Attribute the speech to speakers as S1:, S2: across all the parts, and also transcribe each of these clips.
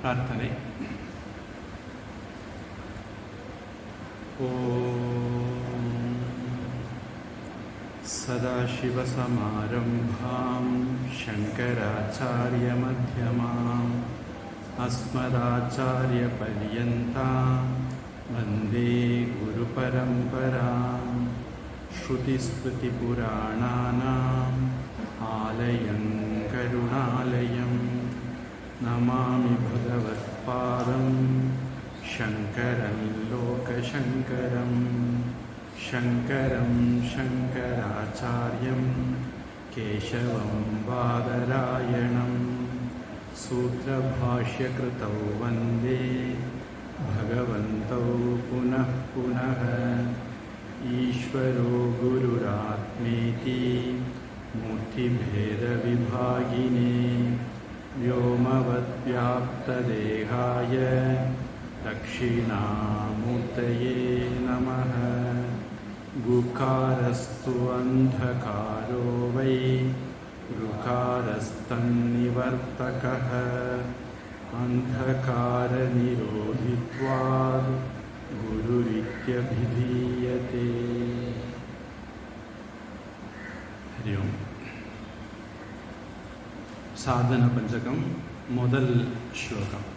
S1: பிரார்த்தனை. ஓம் சதாசிவசமாரம்பாம் சங்கராச்சாரியமத்யமாம் அஸ்மதாச்சாரியபர்யந்தாம் வந்தே குருபரம்பராம். ஸ்ருதிஸ்மிருதிபுராணானாம் ஆலயம் கருணாலயம் நமாமி பகவத்பாதம் சங்கரம் லோகசங்கரம். சங்கரம் சங்கராச்சார்யம் கேசவம் பாதராயணம் சூத்ரபாஷ்யக்ருதௌ வந்தே பகவந்தௌ புனः புனः. ஈஸ்வரோ குருராத்மேதி மூர்த்திபேதவிபாகினே व्योमवद्व्याप्तदेहाय दक्षिणामूर्तये नमः. गुकारस्तु अन्धकारो वै ऋकारस्तन्निवर्तकः अन्धकारनिरोधित्वात् गुरुरित्यभिधीयते. हरि ओम्. சாதன பஞ்சகம் முதல் ஸ்லோகம்.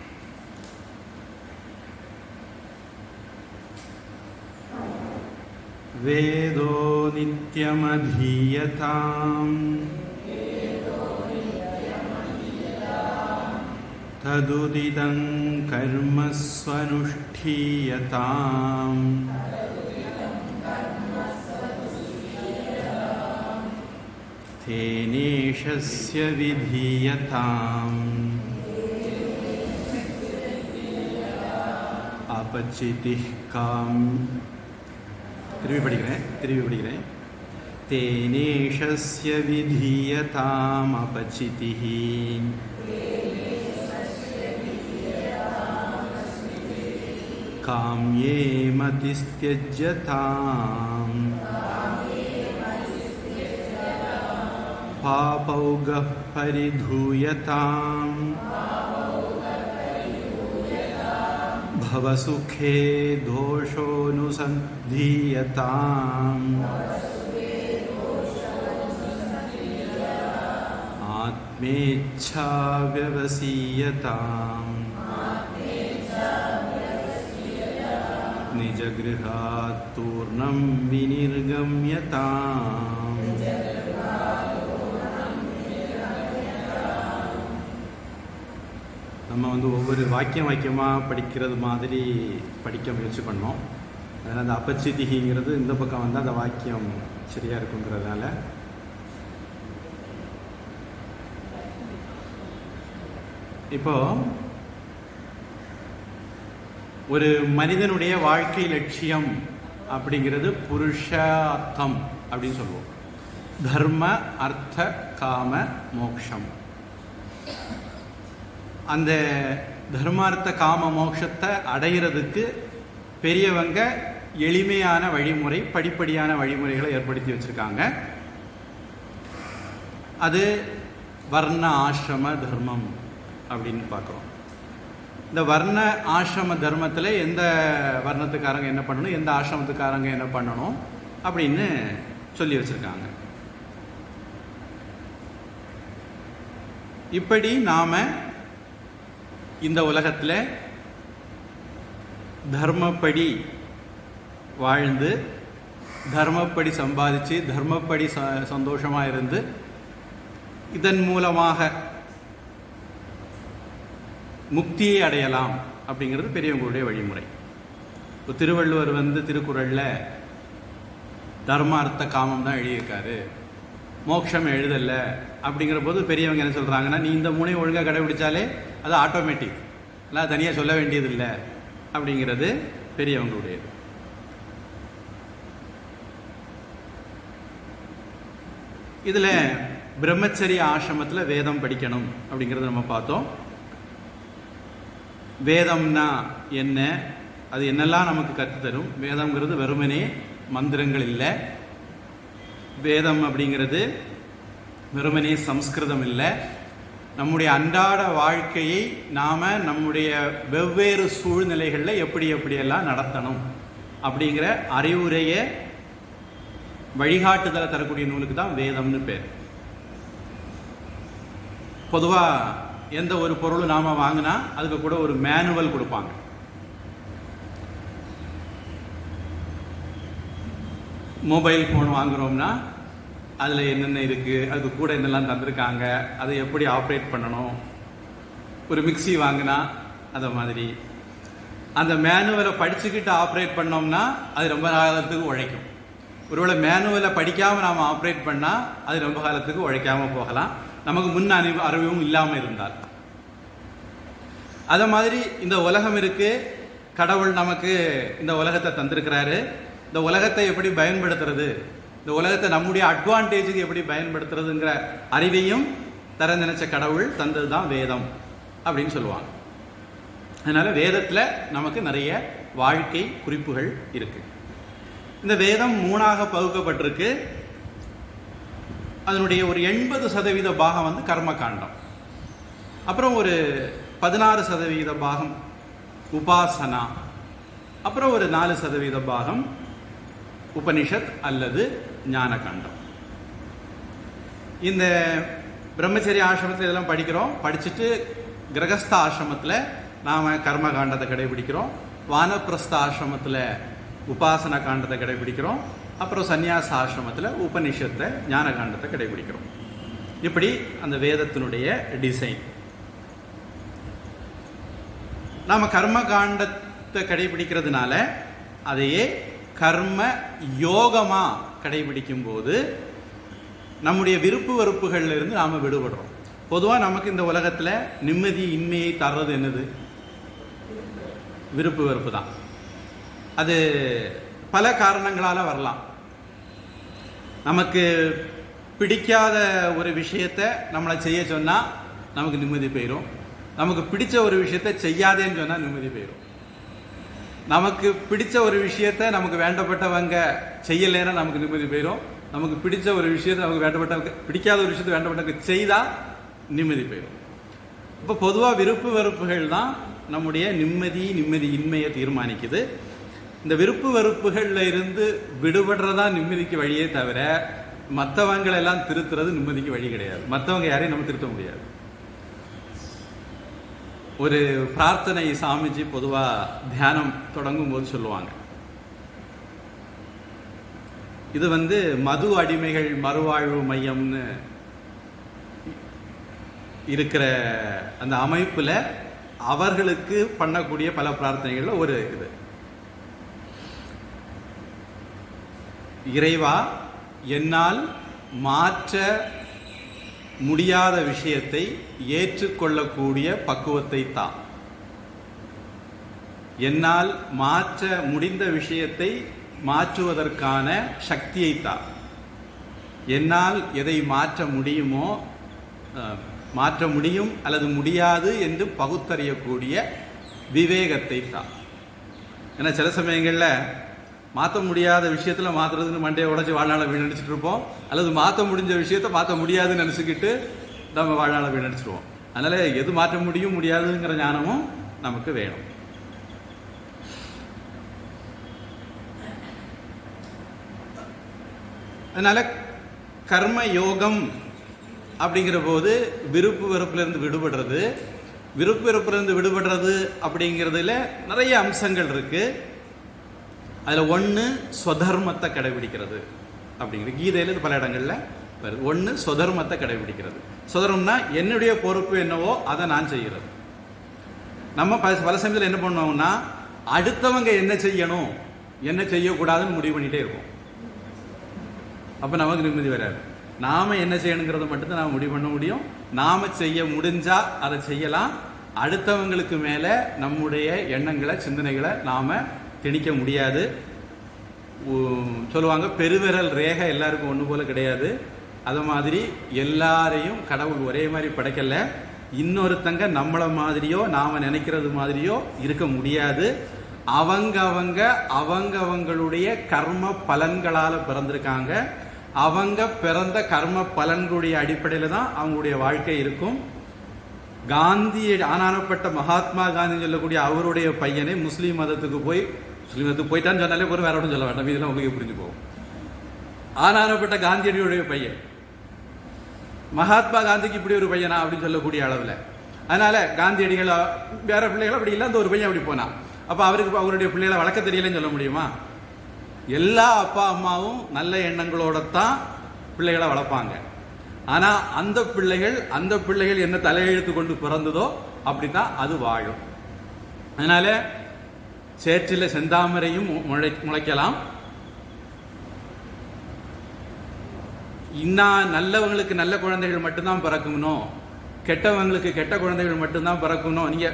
S1: வேதோ நித்யமதீயதாம் ததுதிதம் கர்ம ஸ்வனுஷ்டீயதாம் தேனேஷஸ்ய விதீயதாம் அபச்சிதிஹ் காம். திரும்பி படிக்கிறேன். தேனேஷஸ்ய விதீயதாம் அபச்சிதிஹ் காம்யே மதிஸ்த்யஜ்யதாம் பாபௌகः பரிதூயதாம் பவசுகே தோஷோனுசந்தீயதாம் ஆத்மேச்சா வ்யவசீயதாம் நிஜக்ருஹாத் தூர்ணம் விநிர்கம்யதாம். நம்ம ஒவ்வொரு வாக்கியமாக படிக்கிறது மாதிரி படிக்க முயற்சி பண்ணோம். அதனால் அந்த அபச்சிதிங்கிறது இந்த பக்கம் வந்து அந்த வாக்கியம் சரியாக இருக்குங்கிறதுனால இப்போ ஒரு மனிதனுடைய வாழ்க்கை லட்சியம் அப்படிங்கிறது புருஷார்த்தம் அப்படின்னு சொல்லுவோம். தர்ம அர்த்த காம மோக்ஷம். அந்த தர்மார்த்த காம மோட்சத்தை அடைகிறதுக்கு பெரியவங்க எளிமையான வழிமுறை, படிப்படியான வழிமுறைகளை ஏற்படுத்தி வச்சுருக்காங்க. அது வர்ண ஆசிரம தர்மம் அப்படின்னு பார்க்குறோம். இந்த வர்ண ஆசிரம தர்மத்தில் எந்த வர்ணத்துக்காரங்க என்ன பண்ணணும், எந்த ஆசிரமத்துக்காரங்க என்ன பண்ணணும் அப்படின்னு சொல்லி வச்சுருக்காங்க. இப்படி நாம் இந்த உலகத்தில் தர்மப்படி வாழ்ந்து தர்மப்படி சம்பாதிச்சு தர்மப்படி சந்தோஷமாக இருந்து இதன் மூலமாக முக்தியை அடையலாம் அப்படிங்கிறது பெரியவங்களுடைய வழிமுறை. இப்போ திருவள்ளுவர் வந்து திருக்குறளில் தர்மார்த்த காமம் தான் எழுதியிருக்காரு, மோட்சம் எழுதலை. அப்படிங்கிற போது பெரியவங்க என்ன சொல்கிறாங்கன்னா, நீ இந்த மூணையும் ஒழுங்காக கடைபிடிச்சாலே அது ஆட்டோமேட்டிக், எல்லாம் தனியாக சொல்ல வேண்டியதில்லை அப்படிங்கிறது பெரியவங்களுடையது. இதில் பிரம்மச்சரிய ஆசிரமத்தில் வேதம் படிக்கணும் அப்படிங்கிறத நம்ம பார்த்தோம். வேதம்னா என்ன, அது என்னெல்லாம் நமக்கு கற்றுத்தரும்? வேதம்ங்கிறது வெறுமனே மந்திரங்கள் இல்லை. வேதம் அப்படிங்கிறது வெறுமனே சம்ஸ்கிருதம் இல்லை. நம்முடைய அன்றாட வாழ்க்கையை நாம் நம்முடைய வெவ்வேறு சூழ்நிலைகளில் எப்படியெல்லாம் நடத்தணும் அப்படிங்கிற அறிவுரையை வழிகாட்டுதலை தரக்கூடிய நூலுக்கு தான் வேதம்னு பேர். பொதுவாக எந்த ஒரு பொருளும் நாம் வாங்கினா அதுக்கு கூட ஒரு மேனுவல் கொடுப்பாங்க. மொபைல் ஃபோன் வாங்குகிறோம்னா அதில் என்னென்ன இருக்குது, அதுக்கு கூட என்னெல்லாம் தந்திருக்காங்க, அதை எப்படி ஆப்ரேட் பண்ணணும். ஒரு மிக்சி வாங்கினா அதை மாதிரி அந்த மேனுவலை படிச்சுக்கிட்டு ஆப்ரேட் பண்ணோம்னா அது ரொம்ப காலத்துக்கு உழைக்கும். ஒருவேளை மேனுவலை படிக்காமல் நாம் ஆப்ரேட் பண்ணால் அது ரொம்ப காலத்துக்கு உழைக்காமல் போகலாம், நமக்கு முன் அறிவும் இல்லாமல் இருந்தால். அதை மாதிரி இந்த உலகம் இருக்குது, கடவுள் நமக்கு இந்த உலகத்தை தந்திருக்கிறாரு. இந்த உலகத்தை எப்படி பயன்படுத்துறது, இந்த உலகத்தை நம்முடைய அட்வான்டேஜுக்கு எப்படி பயன்படுத்துறதுங்கிற அறிவையும் தர நினைச்ச கடவுள் தந்தது தான் வேதம் அப்படின்னு சொல்லுவாங்க. அதனால் வேதத்தில் நமக்கு நிறைய வாழ்க்கை குறிப்புகள் இருக்குது. இந்த வேதம் 3ஆக பகுக்கப்பட்டிருக்கு. அதனுடைய ஒரு 80% பாகம் வந்து கர்மகாண்டம், அப்புறம் ஒரு 16% பாகம் உபாசனா, அப்புறம் ஒரு 4% பாகம் உபனிஷத் அல்லது ஞானகாண்டம். இந்த பிரம்மச்சரிய ஆசிரமத்தில் இதெல்லாம் படிக்கிறோம். படிச்சுட்டு கிரகஸ்த ஆசிரமத்தில் நாம் கர்மகாண்டத்தை கடைபிடிக்கிறோம், வானப்பிரஸ்த ஆசிரமத்தில் உபாசனா காண்டத்தை கடைபிடிக்கிறோம், அப்புறம் சந்நியாச ஆசிரமத்தில் உபனிஷத்தை ஞானகாண்டத்தை கடைபிடிக்கிறோம். இப்படி அந்த வேதத்தினுடைய டிசைன். நாம் கர்மகாண்டத்தை கடைபிடிக்கிறதுனால அதையே கர்ம யோகமா கடைபிடிக்கும் போது நம்முடைய விருப்பு வெறுப்புகள்ல இருந்து நாம் விடுபடுறோம். பொதுவாக நமக்கு இந்த உலகத்தில் நிம்மதி இன்மையை தர்றது என்னது? விருப்பு வெறுப்பு தான். அது பல காரணங்களால் வரலாம். நமக்கு பிடிக்காத ஒரு விஷயத்தை நம்மளை செய்ய சொன்னால் நமக்கு நிம்மதி போயிடும். நமக்கு பிடிச்ச ஒரு விஷயத்தை செய்யாதேன்னு சொன்னால் நிம்மதி போயிடும். நமக்கு பிடிச்ச ஒரு விஷயத்தை நமக்கு வேண்டப்பட்டவங்க செய்யலைன்னா நமக்கு நிம்மதி போயிடும். நமக்கு பிடிச்ச ஒரு விஷயத்தை நமக்கு வேண்டப்பட்டவங்க, பிடிக்காத ஒரு விஷயத்தை வேண்டப்பட்டவங்க செய்தால் நிம்மதி போயிடும். இப்போ பொதுவாக விருப்பு வெறுப்புகள் தான் நம்முடைய நிம்மதி இன்மையை தீர்மானிக்குது. இந்த விருப்பு வெறுப்புகளில் இருந்து விடுபடுறதா நிம்மதிக்கு வழியே தவிர மற்றவங்களெல்லாம் திருத்துறது நிம்மதிக்கு வழி கிடையாது. மற்றவங்க யாரையும் நம்ம திருத்த முடியாது. ஒரு பிரார்த்தனை சாமிஜி பொதுவாக தியானம் தொடங்கும் போது சொல்லுவாங்க, இது வந்து மது அடிமைகள் மறுவாழ்வு மையம்னு இருக்கிற அந்த அமைப்பில் அவர்களுக்கு பண்ணக்கூடிய பல பிரார்த்தனைகளில் ஒரு இது, இறைவா என்னால் மாற்ற முடியாத விஷயத்தை ஏற்றுக்கொள்ளக்கூடிய பக்குவத்தை தா, என்னால் மாற்ற முடிந்த விஷயத்தை மாற்றுவதற்கான சக்தியை தா, என்னால் எதை மாற்ற முடியுமோ மாற்ற முடியும் அல்லது முடியாது என்று பகுத்தறியக்கூடிய விவேகத்தை தா. ஏன்னா சில சமயங்களில் மாற்ற முடியாத விஷயத்தில் மாற்றுறதுன்னு மண்டையை உடச்சி வாழ்நாளை வீணடிச்சுட்டு இருப்போம், அல்லது மாற்ற முடிஞ்ச விஷயத்தை மாற்ற முடியாதுன்னு நினச்சிக்கிட்டு நம்ம வாழ்நாளை வீணடிச்சிருவோம். அதனால் எது மாற்ற முடியும் முடியாதுங்கிற ஞானமும் நமக்கு வேணும். அதனால் கர்ம யோகம் அப்படிங்கிற போது விருப்பு வெறுப்பிலிருந்து விடுபடுறது, விருப்பு வெறுப்பிலிருந்து விடுபடுறது அப்படிங்கிறதுல நிறைய அம்சங்கள் இருக்குது. அதில் ஒன்று ஸ்வதர்மத்தை கடைபிடிக்கிறது அப்படிங்கிறது கீதையில் பல இடங்களில் வருது. ஒன்று ஸ்வதர்மத்தை கடைபிடிக்கிறது. ஸ்வதர்மம்னா என்னுடைய பொறுப்பு என்னவோ அதை நான் செய்கிறது. நம்ம பல சமயத்தில் என்ன பண்ணுவோம்னா அடுத்தவங்க என்ன செய்யணும் என்ன செய்யக்கூடாதுன்னு முடிவு பண்ணிகிட்டே இருப்போம். அப்போ நமக்கு நிம்மதி வராது. நாம் என்ன செய்யணுங்கிறத மட்டும்தான் நாம் முடிவு பண்ண முடியும். நாம் செய்ய முடிஞ்சால் அதை செய்யலாம். அடுத்தவங்களுக்கு மேலே நம்முடைய எண்ணங்களை சிந்தனைகளை நாம் திணிக்க முடியாது. சொல்லுவாங்க பெருவிரல் ரேகை எல்லாருக்கும் ஒன்று போல கிடையாது. அது மாதிரி எல்லாரையும் கடவுள் ஒரே மாதிரி படைக்கல. இன்னொருத்தங்க நம்மளை மாதிரியோ நாம் நினைக்கிறது மாதிரியோ இருக்க முடியாது. அவங்களுடைய கர்ம பலன்களால் பிறந்திருக்காங்க. அவங்க பிறந்த கர்ம பலன்களுடைய அடிப்படையில் தான் அவங்களுடைய வாழ்க்கை இருக்கும். காந்தி ஆனானப்பட்ட மகாத்மா காந்தி சொல்லக்கூடிய அவருடைய பையனை முஸ்லீம் மதத்துக்கு போயிட்டான்னு சொன்னாலே போற வேற ஒன்றும் சொல்ல வேண்டாம், இதெல்லாம் உங்களுக்கு புரிஞ்சு போகும். ஆனானப்பட்ட காந்தியடியுடைய பையன் மகாத்மா காந்திக்கு இப்படி ஒரு பையனா அப்படின்னு சொல்லக்கூடிய அளவில். அதனால காந்தியடிகள் வேற பிள்ளைகள் அப்படி இல்லை, அந்த ஒரு பையன் அப்படி போனான். அப்போ அவருடைய பிள்ளைகளை வளர்க்க தெரியலன்னு சொல்ல முடியுமா? எல்லா அப்பா அம்மாவும் நல்ல எண்ணங்களோட தான் பிள்ளைகளை வளர்ப்பாங்க. ஆனால் அந்த பிள்ளைகள் என்ன தலையெழுத்து கொண்டு பிறந்ததோ அப்படித்தான் அது வாழும். அதனால சேற்றில் செந்தாமரையும் முளைக்கலாம். நல்லவங்களுக்கு நல்ல குழந்தைகள் மட்டும்தான் பிறக்கணும், கெட்டவங்களுக்கு கெட்ட குழந்தைகள் மட்டும்தான் பிறக்கணும். நீங்க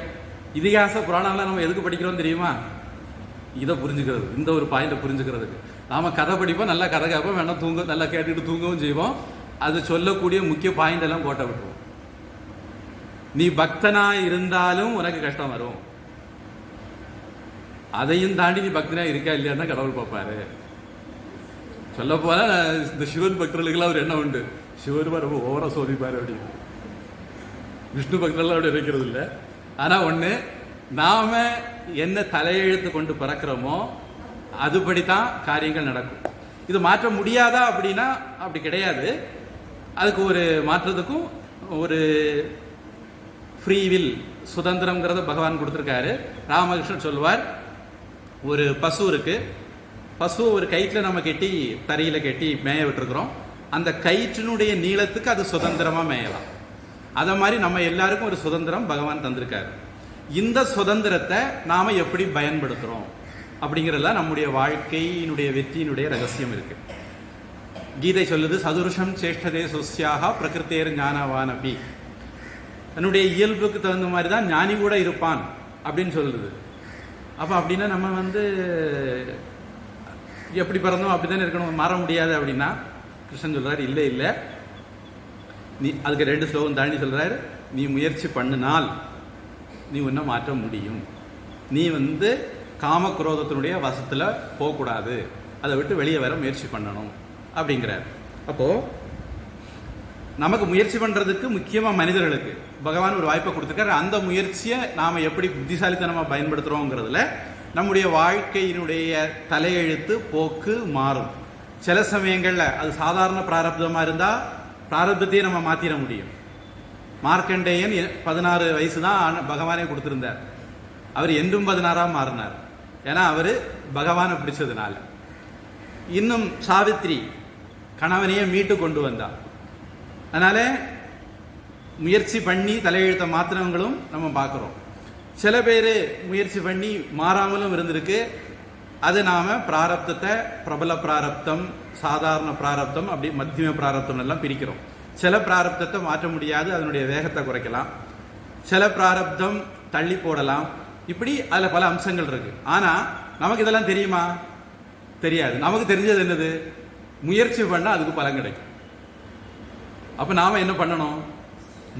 S1: இதிகாச புராணம்லாம் நம்ம எதுக்கு படிக்கிறோம் தெரியுமா? இதை புரிஞ்சுக்கிறது, இந்த ஒரு பாயிண்ட புரிஞ்சுக்கிறதுக்கு. நாம கதை படிப்போம், நல்லா கதை கேட்போம், வேணா நல்லா கேட்டுட்டு தூங்கவும் செய்வோம். அது சொல்லக்கூடிய முக்கிய பாயிண்ட் எல்லாம் கோட்டை விட்டுருவோம். நீ பக்தனா இருந்தாலும் உனக்கு கஷ்டம் வரும், அதையும் தாண்டி நீ பக்தனா இருக்கா இல்லையா கடவுள் பார்ப்பாரு. சொல்ல போல இந்த சிவன் பக்தர்களுக்கெல்லாம் ஒரு எண்ணம் உண்டு, சிவருமா ரொம்ப ஓவரா சோதிப்பாரு அப்படின்னு. விஷ்ணு பக்தர்கள்லாம் அப்படி இருக்கிறது இல்லை. ஆனா ஒண்ணு, நாம என்ன தலையெழுத்து கொண்டு பிறக்கிறோமோ அதுபடித்தான் காரியங்கள் நடக்கும். இது மாற்ற முடியாதா அப்படின்னா அப்படி கிடையாது. அதுக்கு ஒரு மாற்றத்துக்கும் ஒரு ஃப்ரீவில் சுதந்திரம்ங்கிறத பகவான் கொடுத்துருக்காரு. ராமகிருஷ்ணன் சொல்லுவார், ஒரு பசு இருக்கு, பசு ஒரு கயிற்றுல நம்ம கட்டி தரையில கட்டி மேய விட்டுருக்கிறோம். அந்த கயிற்றினுடைய நீளத்துக்கு அது சுதந்திரமா மேயலாம். அத மாதிரி நம்ம எல்லாருக்கும் ஒரு சுதந்திரம் பகவான் தந்திருக்காரு. இந்த சுதந்திரத்தை நாம எப்படி பயன்படுத்துறோம் அப்படிங்கிறதுல நம்முடைய வாழ்க்கையினுடைய வெற்றியினுடைய ரகசியம் இருக்கு. கீதை சொல்லுது, சதுருஷம் சேஷ்டதே சுஸ்யாக பிரகிருத்தேர் ஞானவானபி. தன்னுடைய இயல்புக்கு தகுந்த மாதிரி தான் ஞானி கூட இருப்பான் அப்படின்னு சொல்லுது. அப்ப அப்படின்னா நம்ம எப்படி பிறந்தோம் அப்படித்தானே இருக்கணும், மாற முடியாது அப்படின்னா கிருஷ்ணன் சொல்றாரு, இல்லை இல்லை, நீ அதுக்கு 2 ஸ்லோகம் தாண்டி சொல்றாரு, நீ முயற்சி பண்ணினால் நீ ஒன்ன மாற்ற முடியும். நீ காமக்ரோதத்தினுடைய வசத்துல போகக்கூடாது, அதை விட்டு வெளியே வர முயற்சி பண்ணணும் அப்படிங்கிறார். அப்போ நமக்கு முயற்சி பண்றதுக்கு முக்கியமா மனிதர்களுக்கு பகவான் ஒரு வாய்ப்பை கொடுத்துருக்காரு. அந்த முயற்சியை நாம எப்படி புத்திசாலித்தனமா பயன்படுத்துறோங்கிறதுல நம்முடைய வாழ்க்கையினுடைய தலையெழுத்து போக்கு மாறும். சில சமயங்கள்ல அது சாதாரண பிராரப்தமா இருந்தா பிராரப்தத்தையே நம்ம மாத்திர முடியும். மார்க்கண்டேயன் 16 வயசு தான் பகவானே கொடுத்திருந்தார். அவர் என்றும் 16ஆம் மாறினார், ஏன்னா அவரு பகவானை பிடிச்சதுனால. இன்னும் சாவித்ரி கணவனையே மீட்டு கொண்டு வந்தார். அதனால முயற்சி பண்ணி தலையெழுத்த மாத்திரங்களும் நம்ம பார்க்கிறோம். சில பேர் முயற்சி பண்ணி மாறாமலும் இருந்திருக்கு. அது நாம பிராரப்தத்தை பிரபல பிராரப்தம், சாதாரண பிராரப்தம், அப்படி மத்தியம பிராரப்தம் எல்லாம் பிரிக்கிறோம். சில பிராரப்தத்தை மாற்ற முடியாது, அதனுடைய வேகத்தை குறைக்கலாம். சில பிராரப்தம் தள்ளி போடலாம். இப்படி அதுல பல அம்சங்கள் இருக்கு. ஆனா நமக்கு இதெல்லாம் தெரியுமா? தெரியாது. நமக்கு தெரிஞ்சது என்னது? முயற்சி பண்ணா அதுக்கு பலன் கிடைக்கும். அப்ப நாம என்ன பண்ணணும்?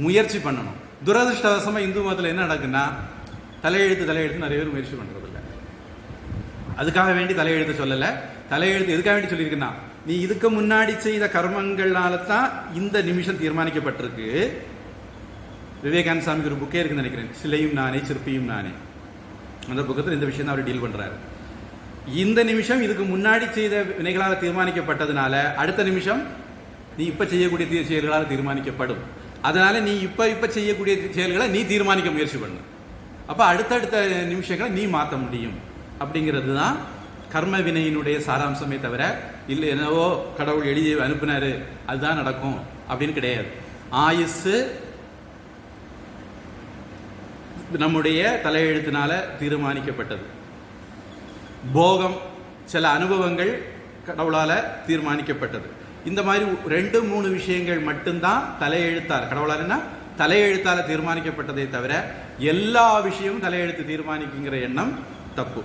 S1: முயற்சி பண்ணணும். துரதிருஷ்டவசமா இந்து மதத்தில் என்ன நடக்குன்னா, தலையெழுத்து நிறைய பேர் முயற்சி பண்றது இல்லை. அதுக்காக வேண்டி தலையெழுத்து சொல்லல. தலையெழுத்து எதுக்காக வேண்டி சொல்லியிருக்குன்னா, நீ இதுக்கு முன்னாடி செய்த கர்மங்களால தான் இந்த நிமிஷம் தீர்மானிக்கப்பட்டிருக்கு. விவேகானந்த சாமி ஒரு புக்கே இருக்குன்னு நினைக்கிறேன், சிலையும் நானே சிற்பியும் நானே. அந்த புக்கத்தில் இந்த விஷயம் தான் அவர் டீல் பண்றாரு. இந்த நிமிஷம் இதுக்கு முன்னாடி செய்த வினைகளால் தீர்மானிக்கப்பட்டதுனால அடுத்த நிமிஷம் நீ இப்ப செய்யக்கூடிய செயல்களால் தீர்மானிக்கப்படும். அதனால நீ இப்ப செய்யக்கூடிய செயல்களை நீ தீர்மானிக்க முயற்சி பண்ணு. அப்ப அடுத்தடுத்த நிமிஷங்களை நீ மாற்ற முடியும். அப்படிங்கிறது தான் கர்ம வினையினுடைய சாராம்சமே தவிர இல்லை என்னவோ கடவுள் எழுதி அனுப்பினாரு அதுதான் நடக்கும் அப்படின்னு கிடையாது. ஆயுசு நம்முடைய தலையெழுத்தினால தீர்மானிக்கப்பட்டது. போகம் சில அனுபவங்கள் கடவுளால தீர்மானிக்கப்பட்டது. இந்த மாதிரி 2-3 விஷயங்கள் மட்டும்தான் தலையெழுத்தால், கடவுளால் தலையெழுத்தால தீர்மானிக்கப்பட்டதை தவிர எல்லா விஷயமும் தலையெழுத்து தீர்மானிக்குங்கிற எண்ணம் தப்பு.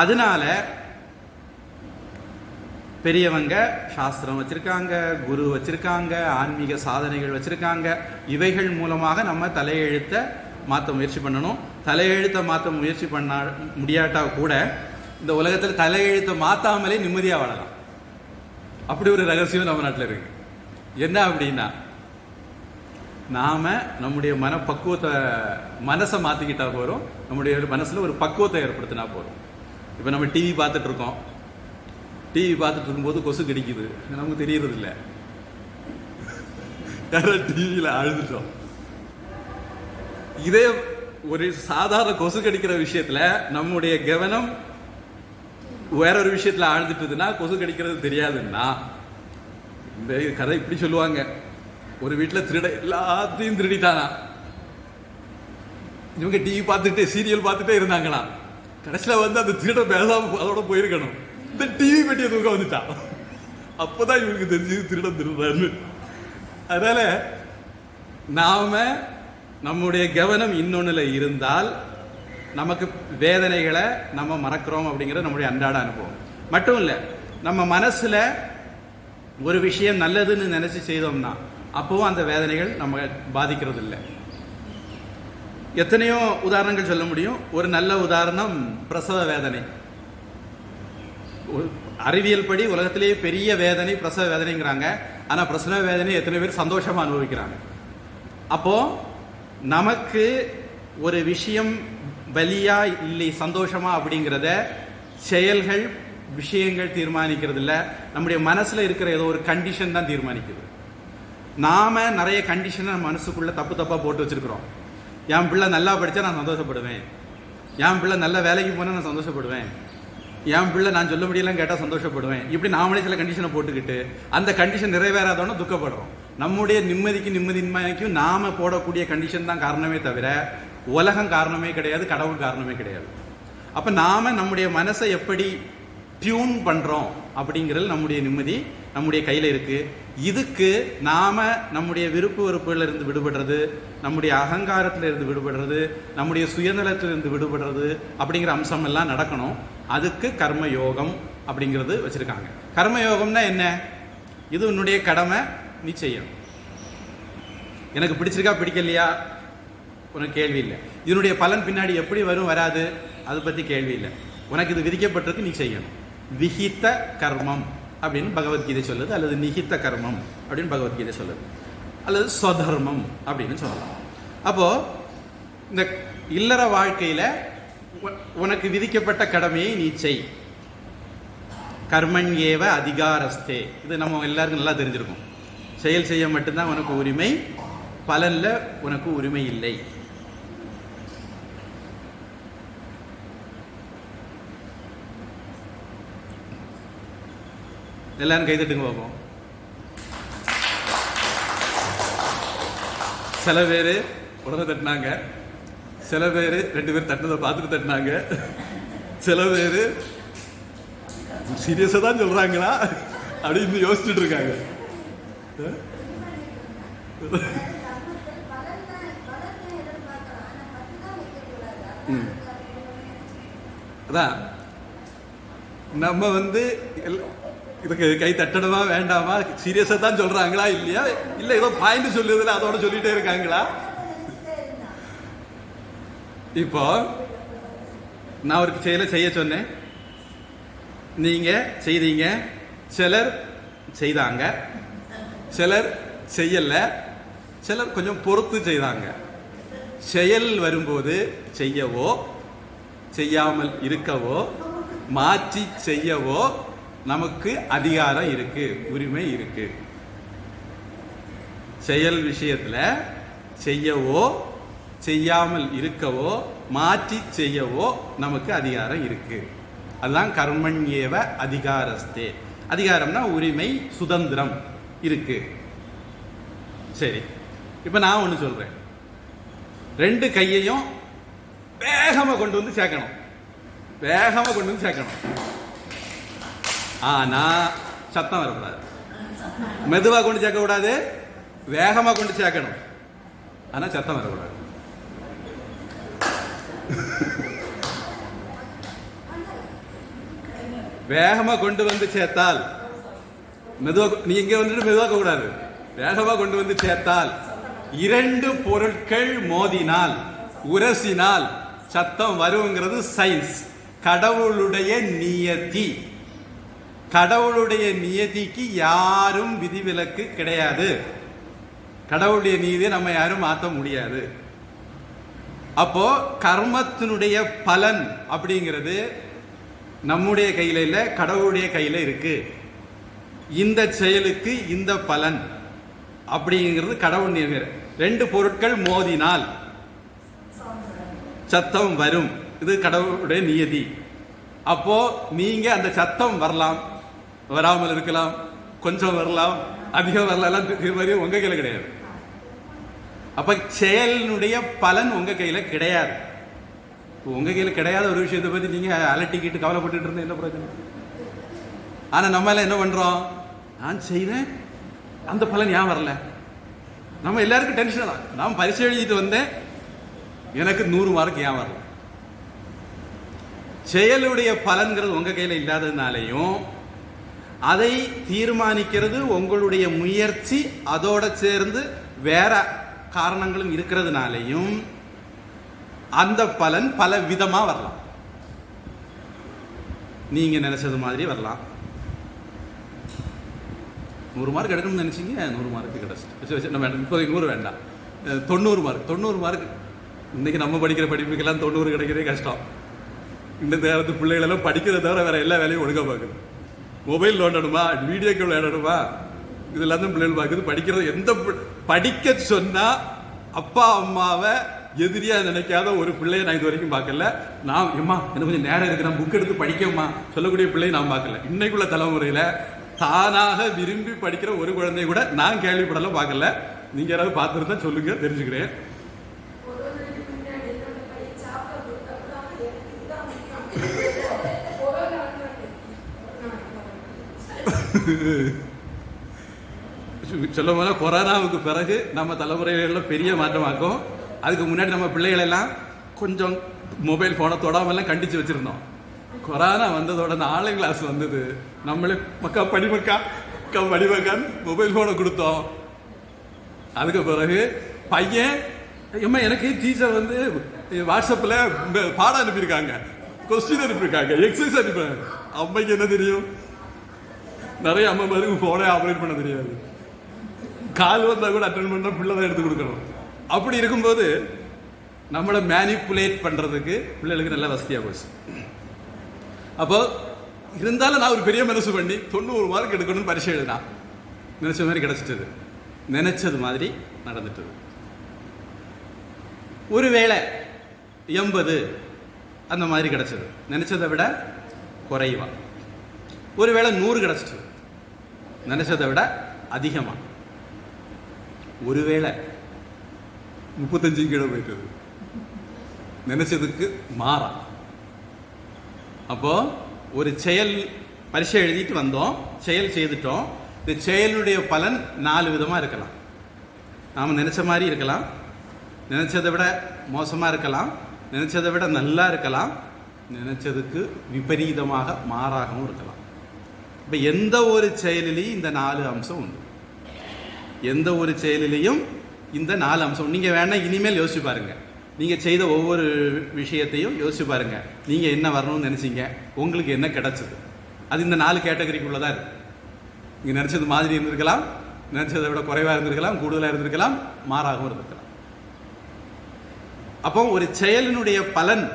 S1: அதனால பெரியவங்க சாஸ்திரம் வச்சிருக்காங்க, குரு வச்சிருக்காங்க, ஆன்மீக சாதனைகள் வச்சிருக்காங்க. இவைகள் மூலமாக நம்ம தலையெழுத்தை மாற்ற முயற்சி பண்ணணும். தலையெழுத்தை மாற்ற முயற்சி பண்ண முடியாட்டா கூட இந்த உலகத்தில் தலையெழுத்தை மாத்தாமலே நிம்மதியாக வாழலாம். அப்படி ஒரு ரகசியம் நம்ம நாட்டில் இருக்கு. என்ன அப்படின்னா, நாம நம்முடைய மனப்பக்குவத்தை மனசை மாற்றிக்கிட்டா போகிறோம், நம்முடைய மனசில் ஒரு பக்குவத்தை ஏற்படுத்தினா போகிறோம். இப்போ நம்ம டிவி பார்த்துட்டு இருக்கோம், டிவி பார்த்துட்டு இருக்கும்போது கொசு கடிக்குது, நமக்கு தெரியறது இல்லை, டிவியில் அழுதுட்டோம். இதே ஒரு சாதாரண கொசு கடிக்கிற விஷயத்துல நம்முடைய கவனம் வேற ஒரு விஷயத்துல ஆழ்ந்துட்டுதுன்னா கொசு கடிக்கிறது தெரியாதுன்னா, இந்த கதை இப்படி சொல்லுவாங்க, ஒரு வீட்டில் திருட எல்லாத்தையும் திருடிட்டானா, இவங்க டிவி பார்த்துட்டு சீரியல் பார்த்துட்டே இருந்தாங்களா, கடைசியில் வந்து அந்த திருட பேசாம அதோட போயிருக்கணும், இந்த டிவி பெட்டியை தூக்க வந்துட்டான், அப்போதான் இவங்களுக்கு தெரிஞ்சு திருடுறான்னு. அதனால நாம நம்முடைய கவனம் இன்னொன்னுல இருந்தால் நமக்கு வேதனைகளை நம்ம மறக்கிறோம் அப்படிங்கிற நம்முடைய அன்றாட அனுபவம் மட்டும் இல்லை. நம்ம மனசுல ஒரு விஷயம் நல்லதுன்னு நினைச்சு செய்தோம்னா அப்பவும் அந்த வேதனைகள் நம்ம பாதிக்கிறது இல்லை. எத்தனையோ உதாரணங்கள் சொல்ல முடியும். ஒரு நல்ல உதாரணம் பிரசவ வேதனை. அறிவியல் படி உலகத்திலேயே பெரிய வேதனை பிரசவ வேதனைங்கிறாங்க. ஆனா பிரசவ வேதனை எத்தனை பேர் சந்தோஷமா அனுபவிக்கிறாங்க. அப்போ நமக்கு ஒரு விஷயம் வலியா இல்லை சந்தோஷமா அப்படிங்கிறத செயல்கள் விஷயங்கள் தீர்மானிக்கிறது இல்லை, நம்முடைய மனசுல இருக்கிற ஏதோ ஒரு கண்டிஷன் தான் தீர்மானிக்குது. நாம நிறைய கண்டிஷனை நம்ம மனசுக்குள்ள தப்பா போட்டு வச்சிருக்கிறோம். என் பிள்ளை நல்லா படிச்சா நான் சந்தோஷப்படுவேன், என் பிள்ளை நல்ல வேலைக்கு போனா நான் சந்தோஷப்படுவேன், என் பிள்ளை நான் சொல்ல முடியலாம் கேட்டால் சந்தோஷப்படுவேன். இப்படி நாமளே சில கண்டிஷனை போட்டுக்கிட்டு அந்த கண்டிஷன் நிறைவேறாதோன்னு துக்கப்படுறோம். நம்முடைய நிம்மதிக்கும் நாம போடக்கூடிய கண்டிஷன் தான் காரணமே தவிர உலகம் காரணமே கிடையாது, கடவுள் காரணமே கிடையாது. அப்ப நாம நம்முடைய மனசை எப்படி டியூன் பண்றோம் அப்படிங்கிறது நம்முடைய நிம்மதி நம்முடைய கையில இருக்கு. இதுக்கு நாம நம்முடைய விருப்பு வெறுப்புல இருந்து விடுபடுறது, நம்முடைய அகங்காரத்துல இருந்து விடுபடுறது, நம்முடைய சுயநலத்திலிருந்து இருந்து விடுபடுறது அப்படிங்கிற அம்சம் எல்லாம் நடக்கணும். அதுக்கு கர்ம யோகம் அப்படிங்கிறது வச்சிருக்காங்க. கர்ம யோகம்னா என்ன? இது உன்னுடைய கடமை, நீ செய்யணும். எனக்கு பிடிச்சிருக்கா பிடிக்கலையா உனக்கு கேள்வி இல்லை. இதனுடைய பலன் பின்னாடி எப்படி வரும் வராது அதை பத்தி கேள்வி இல்லை. உனக்கு இது விதிக்கப்பட்டிருக்கு, நீ செய்யணும். விஹித கர்மம் அப்படின்னு பகவத்கீதை சொல்லுது, அல்லது நிகித்த கர்மம் அப்படின்னு பகவத்கீதை சொல்லுது, அல்லது ஸ்வதர்மம் அப்படின்னு சொல்லலாம். அப்போ இந்த இல்லற வாழ்க்கையில உனக்கு விதிக்கப்பட்ட கடமையை நீ செய். கர்மண்யேவ அதிகாரஸ்தே, இது நம்ம எல்லாருக்கும் நல்லா தெரிஞ்சிருக்கும். செயல் செய்ய மட்டும்தான் உனக்கு உரிமை, பலன்ல உனக்கு உரிமை இல்லை. எல்லாரும் கைதட்டுங்க பார்ப்போம். சில பேர் உடனே தட்டினாங்க, சில பேர் 2 பேர் தட்டினதை பார்த்துட்டு தட்டினாங்க, சில பேர் சீரியஸா தான் சொல்றாங்களா அப்படின்னு யோசிச்சுட்டு இருக்காங்க. அதான் நம்ம வந்து இதுக்கு கை தட்டணுமா வேண்டாமா, சீரியஸா தான் சொல்றாங்களா இல்லையா, இல்ல ஏதோ பாயிண்ட் சொல்லுதுல அதோட சொல்லிட்டே இருக்காங்களா. இப்போ நான் ஒரு செயலை செய்ய சொன்னேன், நீங்க செய்தீங்க, சிலர் செய்தாங்க, சிலர் செய்யல, சிலர் கொஞ்சம் பொறுத்து செய்தாங்க. செயல் வரும்போது செய்யவோ செய்யாமல் இருக்கவோ மாற்றி செய்யவோ நமக்கு அதிகாரம் இருக்கு, உரிமை இருக்கு. செயல் விஷயத்துல செய்யவோ செய்யாமல் இருக்கவோ மாற்றி செய்யவோ நமக்கு அதிகாரம் இருக்கு. அதுதான் கர்மண்யேவ அதிகாரஸ்தே. அதிகாரம்னா உரிமை, சுதந்திரம் இருக்கு. சரி, இப்ப நான் ஒண்ணு சொல்றேன், 2 கையையும் வேகமா கொண்டு வந்து சேர்க்கணும், வேகமா கொண்டு வந்து சேர்க்கணும். ஆனா சத்தம் வரக்கூடாது. மெதுவா கொண்டு சேர்க்க கூடாது, வேகமா கொண்டு சேர்க்கணும், ஆனா சத்தம் வரக்கூடாது. வேகமா கொண்டு வந்து சேர்த்தால் மெதுவா, நீ இங்க வந்துட்டு மெதுவாக்க கூடாது, வேகமா கொண்டு வந்து சேர்த்தால் 2 பொருட்கள் மோதினால் உரசினால் சத்தம் வருங்கிறது சயின்ஸ். கடவுளுடைய நியதி, கடவுளுடைய நியதிக்கு யாரும் விதிவிலக்கு கிடையாது. கடவுளுடைய நீதியை நம்ம யாரும் மாற்ற முடியாது. அப்போ கர்மத்தினுடைய பலன் அப்படிங்கிறது நம்முடைய கையில இல்ல, கடவுளுடைய கையில இருக்கு. இந்த செயலுக்கு இந்த பலன் அப்படிங்கிறது கடவுள். ரெண்டு பொருட்கள் மோதினால் சத்தம் வரும், இது கடவுளுடைய நியதி. அப்போ நீங்க அந்த சத்தம் வரலாம், வராமல் இருக்கலாம், கொஞ்சம் வரலாம், அதிகம் வரலாம், இது உங்க கையில கிடையாது. அப்ப செயலினுடைய பலன் உங்க கையில கிடையாது. உங்க கையில கிடையாத ஒரு விஷயத்தை பத்தி நீங்க அலட்டிக்கிட்டு கவலைப்பட்டு இருந்த என்ன பிரச்சனை? ஆனா நம்ம எல்லாம் என்ன பண்றோம், நான் செய்தேன் அந்த பலன் ஏன் வரல. நம்ம எல்லாருக்கும் டென்ஷன் தான். நான் பரிசு எழுதிட்டு வந்தேன், எனக்கு 100 மார்க் ஏன் வரல. செயலுடைய பலன்கிறது உங்க கையில இல்லாததுனாலையும், அதை தீர்மானிக்கிறது உங்களுடைய முயற்சி, அதோட சேர்ந்து வேற காரணங்களும் இருக்கிறதுனாலையும் அந்த பலன் பல விதமா வரலாம். நீங்க நினைச்சது மாதிரி வரலாம். 100 மார்க் எடுக்கணும்னு நினைச்சீங்க, 100 மார்க் கிடைச்சிட்டு நம்ம இப்போ 100 வேண்டாம், 90 மார்க். 90 மார்க் இன்னைக்கு நம்ம படிக்கிற படிப்புக்கெல்லாம் 90 கிடைக்கிறதே கஷ்டம். இந்த நேரத்து பிள்ளைகளெல்லாம் படிக்கிறத தவிர வேற எல்லா வேலையும் ஒழுங்கா பார்க்குது. மொபைல் நோண்டணுமா, வீடியோக்கள் விளையாடணுமா, இது எல்லாத்தையும் பிள்ளைகள் பார்க்குது. படிக்கிறது எந்த படிக்க சொன்னா அப்பா அம்மாவை எதிரியா நினைக்காத ஒரு பிள்ளையை நான் இது வரைக்கும் பார்க்கல. நான் எம்மா எனக்கு கொஞ்சம் நேரம் இருக்கு, நான் புக் எடுத்து படிக்கம்மா சொல்லக்கூடிய பிள்ளையை நான் பார்க்கல. இன்னைக்குள்ள தலைமுறையில தானாக விரும்பி படிக்கிற ஒரு குழந்தை கூட நான் கேள்விப்படலாம், பார்க்கல. நீங்க யாராவது பார்த்துருந்தா சொல்லுங்க, தெரிஞ்சுக்கிறேன். சொல்ல போனா கொரோனாவுக்கு பிறகு நம்ம தலைமுறைகளில் பெரிய மாற்றமாக்கும். அதுக்கு முன்னாடி நம்ம பிள்ளைகள் எல்லாம் கொஞ்சம் மொபைல் போனை தொடாமல்லாம் கண்டிச்சு வச்சிருந்தோம். கொரோனா வந்ததோட அந்த ஆன்லைன் கிளாஸ் வந்தது, நம்மளே மக்கா படிமக்கான்னு மொபைல் போனை கொடுத்தோம். அதுக்கு பிறகு பையன் எம்மா எனக்கு டீச்சர் வந்து வாட்ஸ்அப்பில் பாடம் அனுப்பியிருக்காங்க, கொஸ்டின் அனுப்பியிருக்காங்க, எக்ஸசைஸ் அனுப்பியிருக்காங்க. அம்மைக்கு என்ன தெரியும்? நிறைய அம்மாருக்கு போனே ஆப்ரேட் பண்ண தெரியாது. கால் வந்தா கூட அட்டென்ட் பண்ண பிள்ளை தான் எடுத்து கொடுக்கணும். அப்படி இருக்கும்போது நம்மளை மேனிப்புலேட் பண்றதுக்கு பிள்ளைகளுக்கு நல்ல வசதியா போச்சு. அப்போ இருந்தாலும் நான் ஒரு பெரிய மனசு பண்ணி 90 மார்க் எடுக்கணும்னு பரிசு எழுதினா நினைச்ச மாதிரி கிடைச்சிட்டது, நினைச்சது மாதிரி நடந்துட்டது. ஒருவேளை 80 அந்த மாதிரி கிடைச்சது, நினைச்சதை விட குறைவா. ஒருவேளை 100 கிடைச்சிட்டு, நினைச்சதை விட அதிகமா. ஒருவேளை 35 கீழே போயிட்டது, நினைச்சதுக்கு மாறா. அப்போ ஒரு செயல் பரீட்சை எழுதிட்டு வந்தோம், செயல் செய்துட்டோம். இந்த செயலுடைய பலன் 4 விதமா இருக்கலாம். நாம நினைச்ச மாதிரி இருக்கலாம், நினைச்சதை விட மோசமா இருக்கலாம், நினைச்சதை விட நல்லா இருக்கலாம், நினைச்சதுக்கு விபரீதமாக மாறாகவும் இருக்கலாம். இப்போ எந்த ஒரு செயலிலையும் இந்த 4 அம்சம் உண்டு. எந்த ஒரு செயலிலையும் இந்த 4 அம்சம். நீங்கள் வேணா இனிமேல் யோசிச்சு பாருங்க. நீங்கள் செய்த ஒவ்வொரு விஷயத்தையும் யோசிச்சு பாருங்க. நீங்கள் என்ன வரணும்னு நினைச்சீங்க, உங்களுக்கு என்ன கிடைச்சது, அது இந்த 4 கேட்டகரிக்குள்ளதான் இருக்கு. நீங்கள் நினைச்சது மாதிரி இருந்திருக்கலாம், நினைச்சதை விட குறைவாக இருந்திருக்கலாம், கூடுதலாக இருந்திருக்கலாம், மாறாகவும் இருந்திருக்கலாம். அப்போ ஒரு செயலினுடைய பலன்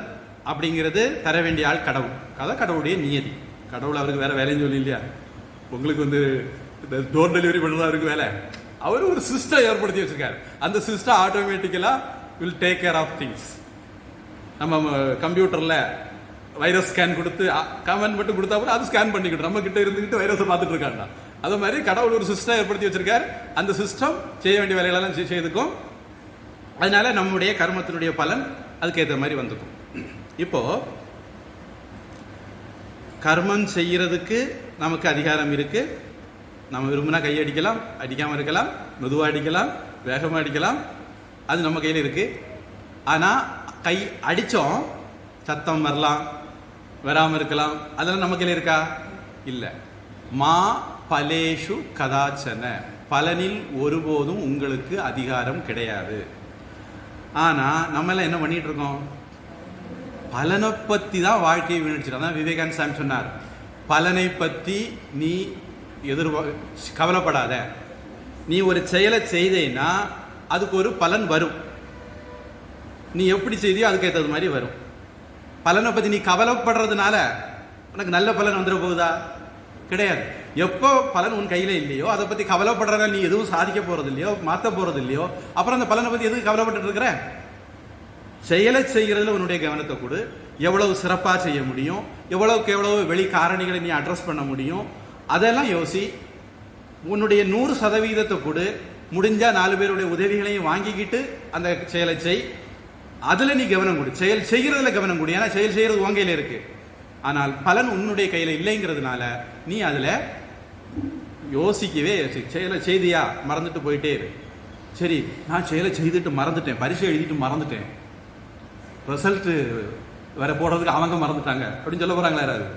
S1: அப்படிங்கிறது தர வேண்டிய ஆள் கடவுள். அதான் கடவுளுடைய நியதி. கடவுள் அவருக்கு வேற வேலைன்னு சொல்லி இல்லையா, உங்களுக்கு வந்து டோர் டெலிவரி பண்ணுறதா இருக்கு வேலை. அவர் ஒரு சிஸ்டம் ஏற்படுத்தி வச்சிருக்காரு. அந்த சிஸ்டம் ஆட்டோமேட்டிக்கலா will take care of things. நம்ம கம்ப்யூட்டர்ல வைரஸ் ஸ்கேன் கொடுத்து கமெண்ட் மட்டும் கொடுத்தா கூட அது ஸ்கேன் பண்ணிக்கிட்டு நம்ம கிட்ட இருந்துகிட்டு வைரஸை பார்த்துட்டு இருக்காண்டா. அது மாதிரி கடவுள் ஒரு சிஸ்டம் ஏற்படுத்தி வச்சிருக்காரு. அந்த சிஸ்டம் செய்ய வேண்டிய வேலைகளெல்லாம் செய்துக்கும். அதனால நம்முடைய கர்மத்தினுடைய பலன் அதுக்கேற்ற மாதிரி வந்துக்கும். இப்போ கர்மம் செய்யறதுக்கு நமக்கு அதிகாரம் இருக்கு. நம்ம விரும்பினா கை அடிக்கலாம், அடிக்காம இருக்கலாம், மெதுவாக அடிக்கலாம், வேகமாக அடிக்கலாம், அது நம்ம கையில் இருக்கு. ஆனால் கை அடித்தோம், சத்தம் வரலாம், வராமல் இருக்கலாம், அதெல்லாம் நம்ம கையில் இருக்கா? இல்லை. மா பலேஷு கதாச்சன, பலனில் ஒருபோதும் உங்களுக்கு அதிகாரம் கிடையாது. ஆனால் நம்மளாம் என்ன பண்ணிட்டு இருக்கோம்? பலனை பற்றி தான் வாழ்க்கையை வீணடிச்சிடும். அதான் விவேகானந்த சாமி சொன்னார், பலனை பற்றி நீ கவலைப்படாத, நீ ஒரு செயலை செய்தேன்னா அதுக்கு ஒரு பலன் வரும். நீ எப்படி செய்தியோ அதுக்கு ஏற்றது மாதிரி வரும். பலனை பற்றி நீ கவலைப்படுறதுனால உனக்கு நல்ல பலன் வந்துட போகுதா? கிடையாது. எப்போ பலன் உன் கையில் இல்லையோ அதை பற்றி கவலைப்படுறதால நீ எதுவும் சாதிக்க போகிறது இல்லையோ, மாற்ற போகிறது இல்லையோ, அப்புறம் அந்த பலனை பற்றி எதுவும் கவலைப்பட்டு இருக்கிற? செயலை செய்கிறதுல உன்னுடைய கவனத்தை கொடு. எவ்வளவு சிறப்பாக செய்ய முடியும், எவ்வளவுக்கு எவ்வளவு வெளி காரணிகளை நீ அட்ரஸ் பண்ண முடியும், அதெல்லாம் யோசி. உன்னுடைய 100% கொடு. முடிஞ்சா 4 பேருடைய உதவிகளையும் வாங்கிக்கிட்டு அந்த செயலை செய். அதில் நீ கவனம் கொடு. செயல் செய்கிறதுல கவனம் கொடு. ஏன்னா செயல் செய்கிறது உன் கையில் இருக்கு. ஆனால் பலன் உன்னுடைய கையில் இல்லைங்கிறதுனால நீ அதில் யோசிக்கவே. செயலை செய்தியா மறந்துட்டு போயிட்டே இரு. சரி, நான் செயலை செய்துட்டு மறந்துட்டேன், பரீட்சை எழுதிட்டு மறந்துட்டேன், ரிசல்ட்டு வர போடுறதுக்கு அவங்க மறந்துட்டாங்க அப்படின்னு சொல்ல போறாங்களா யாராவது?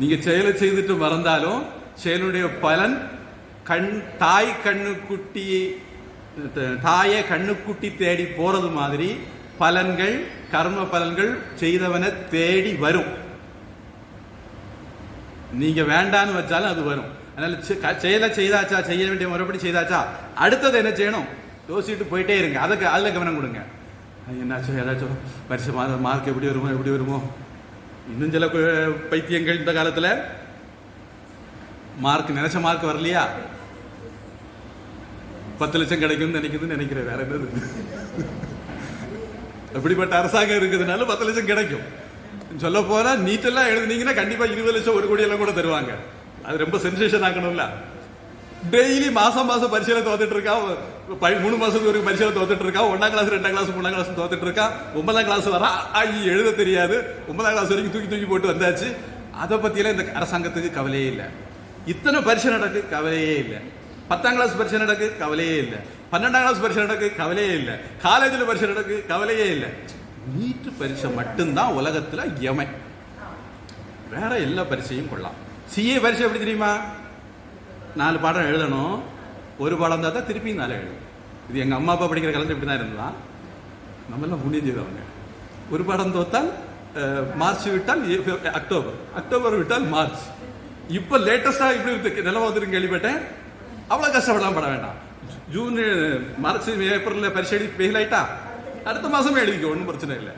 S1: நீங்க செயலை செய்துட்டு மறந்தாலும் செயலுடைய பலன் தாயை கண்ணுக்குட்டி தேடி போறது மாதிரி பலன்கள், கர்ம பலன்கள் செய்தவனை தேடி வரும். நீங்க வேண்டான்னு வச்சாலும் அது வரும். அதனால செயலை செய்தாச்சா, செய்ய வேண்டிய முறைப்படி செய்தாச்சா, அடுத்தது என்ன செய்யணும் யோசிச்சுட்டு போயிட்டே இருங்க. அதில் கவனம் கொடுங்க. என்னாச்சும் ஏதாச்சும் பரிசு மார்க் எப்படி வருமோ. இன்னும் சில பைத்தியங்கள் இந்த காலத்தில் நினைச்ச மார்க் வரலையா, 10 லட்சம் கிடைக்கும்னு நினைக்கிறேன். வேற என்னது, அப்படிப்பட்ட அரசாங்கம் இருக்கிறதுனால 10 லட்சம் கிடைக்கும். சொல்ல போனா நீட்டெல்லாம் எழுதுனீங்கன்னா கண்டிப்பா 20 லட்சம் 1 கோடி எல்லாம் கூட தருவாங்க. அது ரொம்ப சென்சேஷன் ஆக்கணும்ல. டெய்லி மாசம் பரிசையில தோத்துட்டு இருக்கா, 3 மாசத்துக்கு ஒரு பரிசையில தோத்துட்டு இருக்கா, 1ஆம் கிளாஸ் 2ஆம் கிளாஸ் 3ஆம் கிளாஸ் தோத்துட்டு இருக்கா, 9ஆம் கிளாஸ் வர எழுத தெரியாது, 9ஆம் கிளாஸ் வரைக்கும் தூக்கி போட்டு வந்தாச்சு. அதை பத்தியெல்லாம் இந்த அரசாங்கத்துக்கு கவலையே இல்லை. இத்தனை பரிசை நடக்கு கவலையே இல்லை. 10ஆம் கிளாஸ் பரிசை நடக்கு கவலையே இல்லை. 12ஆம் கிளாஸ் பரிசை நடக்கு கவலையே இல்லை. காலேஜில் பரிசை நடக்கு கவலையே இல்லை. நீட்டு பரிசை மட்டும்தான் உலகத்துல எமை. வேற எல்லா பரிசையும் கொள்ளலாம். சிஏ பரிசை எப்படி தெரியுமா? 4 பாடம் எழுதணும், ஒரு பாடம் தான் திருப்பி 4 எழுதணும். இது எங்க அம்மா அப்பா படிக்கிற காலத்தில் இப்படி தான் இருந்தான். நம்ம எல்லாம் புண்ணியம் செய்தவங்க. ஒரு பாடம் தோத்தால் மார்ச் விட்டால் அக்டோபர் விட்டால் மார்ச். இப்ப லேட்டஸ்டா இப்படி நிலவ வந்துருக்கு கேள்விப்பட்டேன். அவ்வளவு கஷ்டப்படலாம் பட வேண்டாம். ஜூன் மார்ச் ஏப்ரல்ல பரிசை எழுதி ஃபெயில் ஆயிட்டா அடுத்த மாசமே எழுதிக்க, ஒன்றும் பிரச்சனை இல்லை.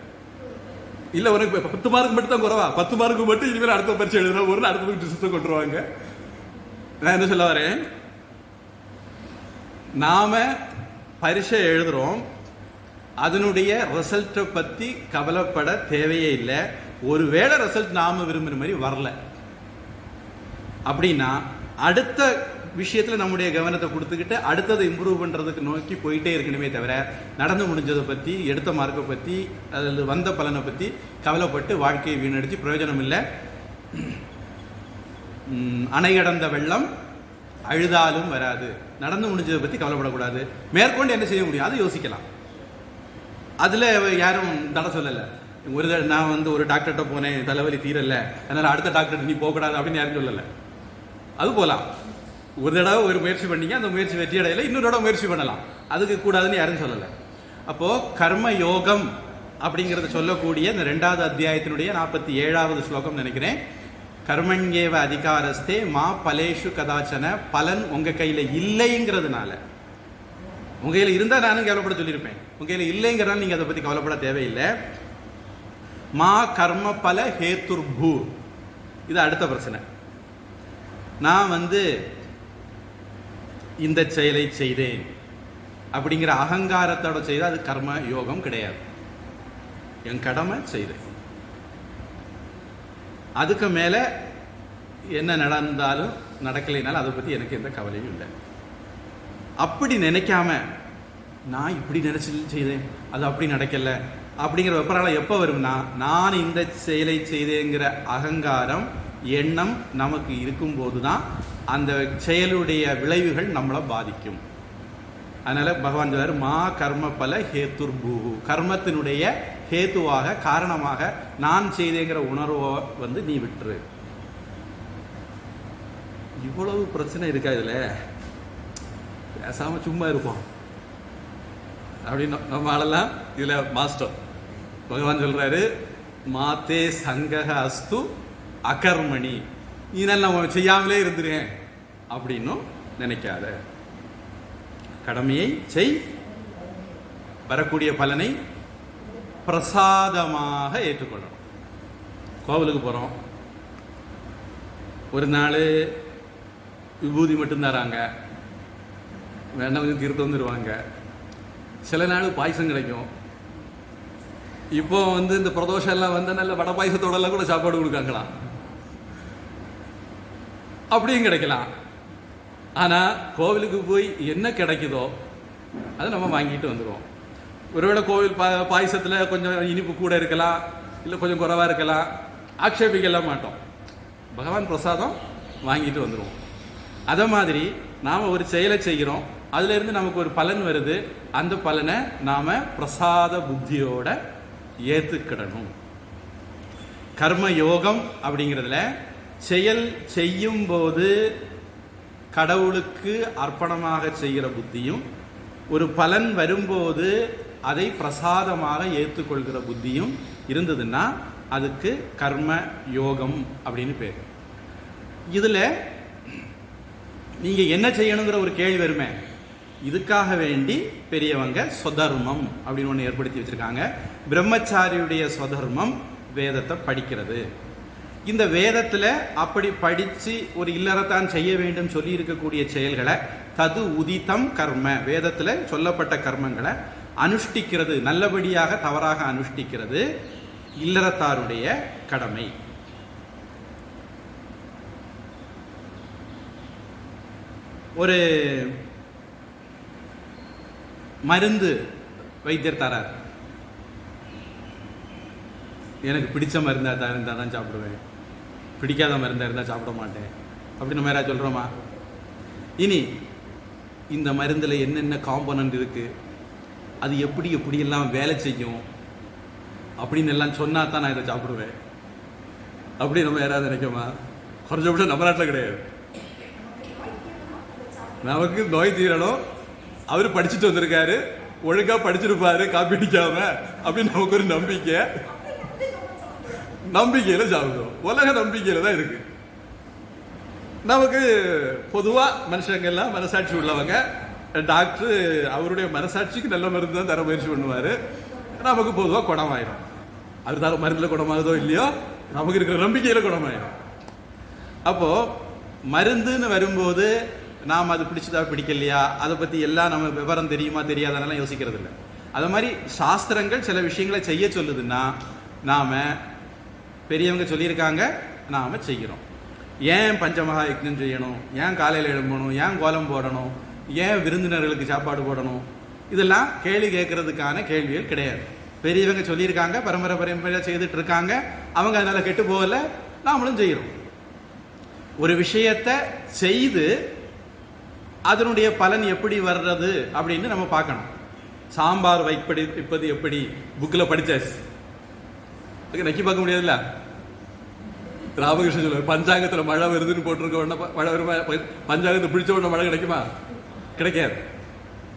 S1: இல்ல உனக்கு 10 மார்க் மட்டும் தான் குறவா, 10 மார்க்கு மட்டும் இனிமேல் அடுத்த பரிசை எழுதுனா ஒரு அடுத்த டிஸ்ட் கொண்டுருவாங்க. நான் என்ன சொல்ல வரேன், நாம பரிசை எழுதுறோம், அதனுடைய ரிசல்ட்டை பத்தி கவலைப்பட தேவையே இல்லை. ஒருவேளை ரிசல்ட் நாம விரும்புற மாதிரி வரல அப்படின்னா அடுத்த விஷயத்துல நம்முடைய கவனத்தை கொடுத்துக்கிட்டு அடுத்ததை இம்ப்ரூவ் பண்றதுக்கு நோக்கி போயிட்டே இருக்கணுமே தவிர நடந்து முடிஞ்சதை பத்தி, எடுத்த மார்க்கை பத்தி, அதில் வந்த பலனை பத்தி கவலைப்பட்டு வாழ்க்கையை வீணடிச்சு பிரயோஜனம் இல்லை. அணை கடந்த வெள்ளம் அழுதாலும் வராது. நடந்து முடிஞ்சதை பத்தி கவலைப்படக்கூடாது. மேற்கொண்டு என்ன செய்ய முடியும் அதை யோசிக்கலாம். அதுல யாரும் தடை சொல்லலை. நான் ஒரு டாக்டர்கிட்ட போனேன், தலைவலி தீரல, அதனால அடுத்த டாக்டர் நீ போகக்கூடாது அப்படின்னு யாரும் சொல்லலை. அது போலாம். ஒரு தடவை ஒரு முயற்சி பண்ணீங்க, அந்த முயற்சி வெற்றி அடையலை, இன்னொரு தடவை முயற்சி பண்ணலாம், அதுக்கு கூடாதுன்னு யாரும் சொல்லலை. அப்போ கர்ம யோகம் அப்படிங்கிறத சொல்லக்கூடிய இந்த 2வது அத்தியாயத்தினுடைய 47வது ஸ்லோகம் நினைக்கிறேன். கர்மண்யேவ அதிகாரஸ்தே மா பலேஷு கதாச்சன. பலன் உங்க கையில இல்லைங்கிறதுனால, உங்க கையில இருந்தா நானும் கவலைப்பட சொல்லியிருப்பேன். உங்க கையில இல்லைங்கிறதால நீங்க அதை பத்தி கவலைப்பட தேவையில்லை. மா கர்ம பல ஹேத்துர்பூ. இது அடுத்த பிரச்சனை. நான் இந்த செயலை செய்தேன் அப்படிங்கிற அகங்காரத்தோட செய்தால் அது கர்ம யோகம் கிடையாது. என் கடமை செய்தேன், அதுக்கு மேல என்ன நடந்தாலும் நடக்கலைனாலும் அதை பத்தி எனக்கு எந்த கவலையும் இல்லை. அப்படி நினைக்காம நான் இப்படி நினைச்சு செய்தேன், அது அப்படி நடக்கல அப்படிங்கிற வெப்பரால எப்ப வரும்னா, நான் இந்த செயலை செய்தேங்கிற அகங்காரம் எண்ணம் நமக்கு இருக்கும்போது தான் அந்த செயலுடைய விளைவுகள் நம்மளை பாதிக்கும். அதனால பகவான் சொல்றாரு, மா கர்ம பல ஹேத்துர்பூஹு. கர்மத்தினுடைய ஹேத்துவாக, காரணமாக நான் செய்தேங்கிற உணர்வை நீ விட்டுரு. இவ்வளவு பிரச்சனை இருக்கா இதுல? பேசாம சும்மா இருப்போம் அப்படின்னு நம்ம ஆளெல்லாம் இதுல மாஸ்டர். பகவான் சொல்றாரு, மாத்தே சங்கக அஸ்து அகர்மணி. இதனால நம்ம செய்யாமலே இருந்துருங்க அப்படின்னும் நினைக்காத, கடமையை செய், வரக்கூடிய பலனை பிரசாதமாக ஏற்றுக்கொள்ளணும். கோவிலுக்கு போகிறோம், ஒரு நாள் விபூதி மட்டும் தராங்க, வேணா கொஞ்சம் தீர்த்து வந்துடுவாங்க. சில நாள் பாயசம் கிடைக்கும். இப்போ இந்த பிரதோஷம் எல்லாம் நல்ல வடை பாயசத்தோடலாம் கூட சாப்பாடு கொடுக்காங்களாம், அப்படியும் கிடைக்கலாம். ஆனால் கோவிலுக்கு போய் என்ன கிடைக்குதோ அதை நம்ம வாங்கிட்டு வந்துடுவோம். ஒருவேளை கோவில் பாயசத்தில் கொஞ்சம் இனிப்பு கூட இருக்கலாம், இல்லை கொஞ்சம் குறைவாக இருக்கலாம், ஆக்ஷேபிக்கலாம் மாட்டோம். பகவான் பிரசாதம் வாங்கிட்டு வந்துடுவோம். அதை மாதிரி நாம் ஒரு செயலை செய்கிறோம், அதுலேருந்து நமக்கு ஒரு பலன் வருது, அந்த பலனை நாம் பிரசாத புத்தியோட ஏற்றுக்கிடணும். கர்ம யோகம் அப்படிங்கிறதுல செயல் செய்யும் போது கடவுளுக்கு அர்ப்பணமாக செய்கிற புத்தியும், ஒரு பலன் வரும்போது அதை பிரசாதமாக ஏற்றுக்கொள்கிற புத்தியும் இருந்ததுன்னா அதுக்கு கர்ம யோகம் அப்படின்னு பேர். இதில் நீங்கள் என்ன செய்யணுங்கிற ஒரு கேள்வி வருமே, இதுக்காக வேண்டி பெரியவங்க ஸ்வதர்மம் அப்படின்னு ஒன்று ஏற்படுத்தி வச்சுருக்காங்க. பிரம்மச்சாரியுடைய ஸ்வதர்மம் வேதத்தை படிக்கிறது. இந்த வேதத்தில் அப்படி படித்து ஒரு இல்லறத்தான் செய்ய வேண்டும் சொல்லி இருக்கக்கூடிய செயல்களை தது உதித்தம் கர்ம, வேதத்தில் சொல்லப்பட்ட கர்மங்களை அனுஷ்டிக்கிறது, நல்லபடியாக தவறாக அனுஷ்டிக்கிறது இல்லறத்தாருடைய கடமை. ஒரு மருந்து வைத்தியர் தரார், எனக்கு பிடிச்ச மருந்தாக இருந்தால் தான் சாப்பிடுவேன், பிடிக்காத மருந்தாக இருந்தால் சாப்பிட மாட்டேன் அப்படின்னு நம்ம யாராவது சொல்கிறோமா? இனி இந்த மருந்தில் என்னென்ன காம்போனன்ட் இருக்குது, அது எப்படியெல்லாம் வேலை செய்யும் அப்படின்னு எல்லாம் சொன்னால் தான் நான் இதை சாப்பிடுவேன் அப்படி நம்ம யாராவது நினைக்கோமா? குறைஞ்சபட்சம் நம்ம நாட்டில் கிடையாது. நமக்கு நோய் தீரணும், அவர் படிச்சுட்டு வந்திருக்காரு, ஒழுங்காக படிச்சிருப்பாரு, காப்பி அடிக்காம அப்படின்னு நமக்கு ஒரு நம்பிக்கையில் சாப்பிடுவோம். உலக நம்பிக்கையில் தான் இருக்கு. நமக்கு பொதுவாக மனுஷங்கள்லாம் மனசாட்சி உள்ளவங்க, டாக்டர் அவருடைய மனசாட்சிக்கு நல்ல மருந்து தான் தர முயற்சி பண்ணுவார். நமக்கு பொதுவாக குணமாயிடும். அவர் தர மருந்தில் குணமாகுதோ இல்லையோ, நமக்கு இருக்கிற நம்பிக்கையில் குணமாயிடும். அப்போது மருந்துன்னு வரும்போது நாம் அது பிடிச்சதா பிடிக்கலையா, அதை பற்றி எல்லாம் நம்ம விவரம் தெரியுமா தெரியாதனால யோசிக்கிறது இல்லை. அது மாதிரி சாஸ்திரங்கள் சில விஷயங்களை செய்ய சொல்லுதுன்னா நாம் பெரியவங்க சொல்லியிருக்காங்க, நாம் செய்கிறோம். ஏன் பஞ்சமகா யக்ஞம் செய்யணும், ஏன் காலையில் எழும்பணும், ஏன் கோலம் போடணும், ஏன் விருந்தினர்களுக்கு சாப்பாடு போடணும், இதெல்லாம் கேள்வி கேட்கறதுக்கான கேள்விகள் கிடையாது. பெரியவங்க சொல்லியிருக்காங்க, பரம்பரையாக செய்துட்டு இருக்காங்க, அவங்க அதனால கெட்டு போகல, நாமளும் செய்கிறோம். ஒரு விஷயத்தை செய்து அதனுடைய பலன் எப்படி வர்றது அப்படின்னு நம்ம பார்க்கணும். சாம்பார் வைப்பது எப்படி புக்கில் படிச்சாச்சு, நக்கி பார்க்க முடியாதுல்ல. ராமகிருஷ்ணன் சொல்லுவார், பஞ்சாங்கத்தில் மழை வருதுன்னு போட்டிருக்க உடனே மழை வருமா? பஞ்சாங்கத்தை பிடிச்ச உடனே மழை கிடைக்குமா? கிடைக்காது.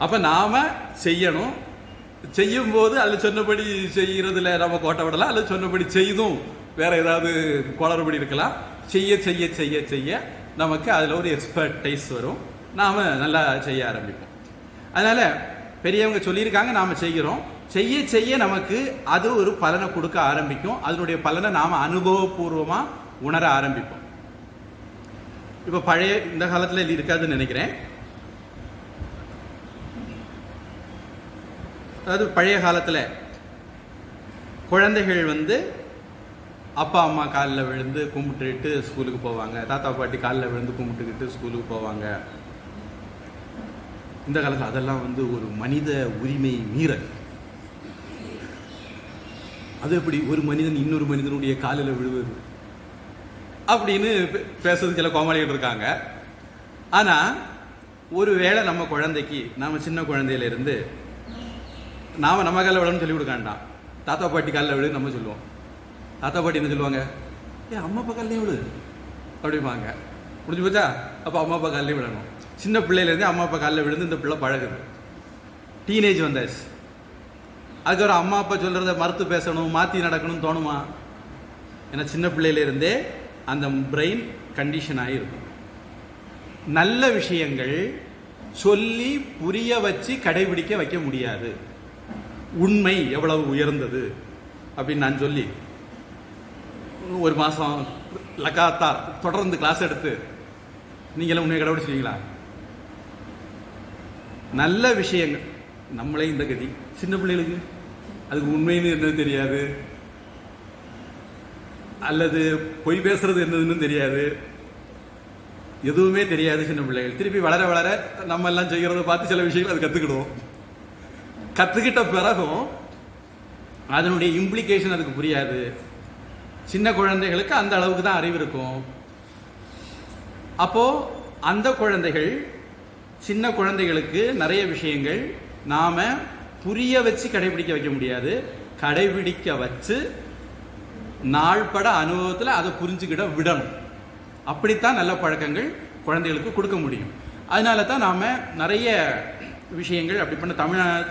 S1: அப்போ நாம் செய்யணும். செய்யும்போது அதில் சொன்னபடி செய்கிறதுல நம்ம கோட்டை விடலாம், அல்லது சொன்னபடி செய்தும் வேற ஏதாவது குளறுபடி இருக்கலாம். செய்ய செய்ய செய்ய செய்ய நமக்கு அதில் ஒரு எக்ஸ்பர்டைஸ் வரும், நாம் நல்லா செய்ய ஆரம்பிப்போம். அதனால் பெரியவங்க சொல்லியிருக்காங்க, நாம் செய்கிறோம். செய்ய செய்ய நமக்கு அது ஒரு பலனை கொடுக்க ஆரம்பிக்கும். அதனுடைய பலனை நாம் அனுபவபூர்வமாக உணர ஆரம்பிப்போம். இப்போ பழைய இந்த காலத்தில் இருக்காதுன்னு நினைக்கிறேன். அதாவது பழைய காலத்தில் குழந்தைகள் அப்பா அம்மா காலில் விழுந்து கும்பிட்டுட்டு ஸ்கூலுக்கு போவாங்க, தாத்தா பாட்டி காலில் விழுந்து கும்பிட்டுக்கிட்டு ஸ்கூலுக்கு போவாங்க. இந்த காலத்தில் அதெல்லாம் ஒரு மனித உரிமை மீறல். அது எப்படி ஒரு மனிதன் இன்னொரு மனிதனுடைய காலில் விழுவது அப்படின்னு பேசுறதுக்கு சில கோமாளிகள் இருக்காங்க. ஆனால் ஒரு வேளை நம்ம குழந்தைக்கு, நாம் சின்ன குழந்தையிலேருந்து நாம் நம்ம காலில் விழணும்னு சொல்லி கொடுக்காண்டாம், தாத்தா பாட்டி காலில் விழு நம்ம சொல்லுவோம். தாத்தா பாட்டி என்ன சொல்லுவாங்க? அம்மா அப்பா காலையும் விழு அப்படிம்பாங்க. முடிஞ்சு போச்சா? அப்போ அம்மா அப்பா காலையும் விழணும். சின்ன பிள்ளையிலேருந்தே அம்மா அப்பா காலில் விழுந்து இந்த பிள்ளை பழகுது. டீனேஜ் வந்தாச்சு, அதுக்கப்புறம் அம்மா அப்பா சொல்கிறத மறுத்து பேசணும், மாற்றி நடக்கணும்னு தோணுமா? ஏன்னா சின்ன பிள்ளையிலேருந்தே அந்த பிரெயின் கண்டிஷன் ஆகிருக்கும். நல்ல விஷயங்கள் சொல்லி புரிய வச்சு கடைபிடிக்க வைக்க முடியாது. உண்மை எவ்வளவு உயர்ந்தது அப்படின்னு நான் சொல்லி ஒரு மாதம் லகாத்தார் தொடர்ந்து கிளாஸ் எடுத்து நீங்களும் உண்மையை கடைபிடிச்சிருக்கீங்களா? நல்ல விஷயங்கள் நம்மளே இந்த கதி. சின்ன பிள்ளைகளுக்கு அதுக்கு உண்மைன்னு என்னன்னு தெரியாது, அல்லது பொய் பேசுறது என்னதுன்னு தெரியாது, எதுவுமே தெரியாது. சின்ன பிள்ளைகள் திருப்பி வளர வளர நம்ம எல்லாம் செய்கிறத பார்த்து சில விஷயங்கள் அது கற்றுக்கிடுவோம். கற்றுக்கிட்ட பிறகும் அதனுடைய இம்ப்ளிகேஷன் அதுக்கு புரியாது. சின்ன குழந்தைகளுக்கு அந்த அளவுக்கு தான் அறிவு இருக்கும். அப்போ அந்த குழந்தைகள், சின்ன குழந்தைகளுக்கு நிறைய விஷயங்கள் நாம புரிய வச்சு கடைபிடிக்க வைக்க முடியாது. கடைபிடிக்க வச்சு நாள்பட அனுபவத்தில் அதை புரிஞ்சுக்கிட விடணும். அப்படித்தான் நல்ல பழக்கங்கள் குழந்தைகளுக்கு கொடுக்க முடியும். அதனால தான் நாம் நிறைய விஷயங்கள் அப்படி பண்ண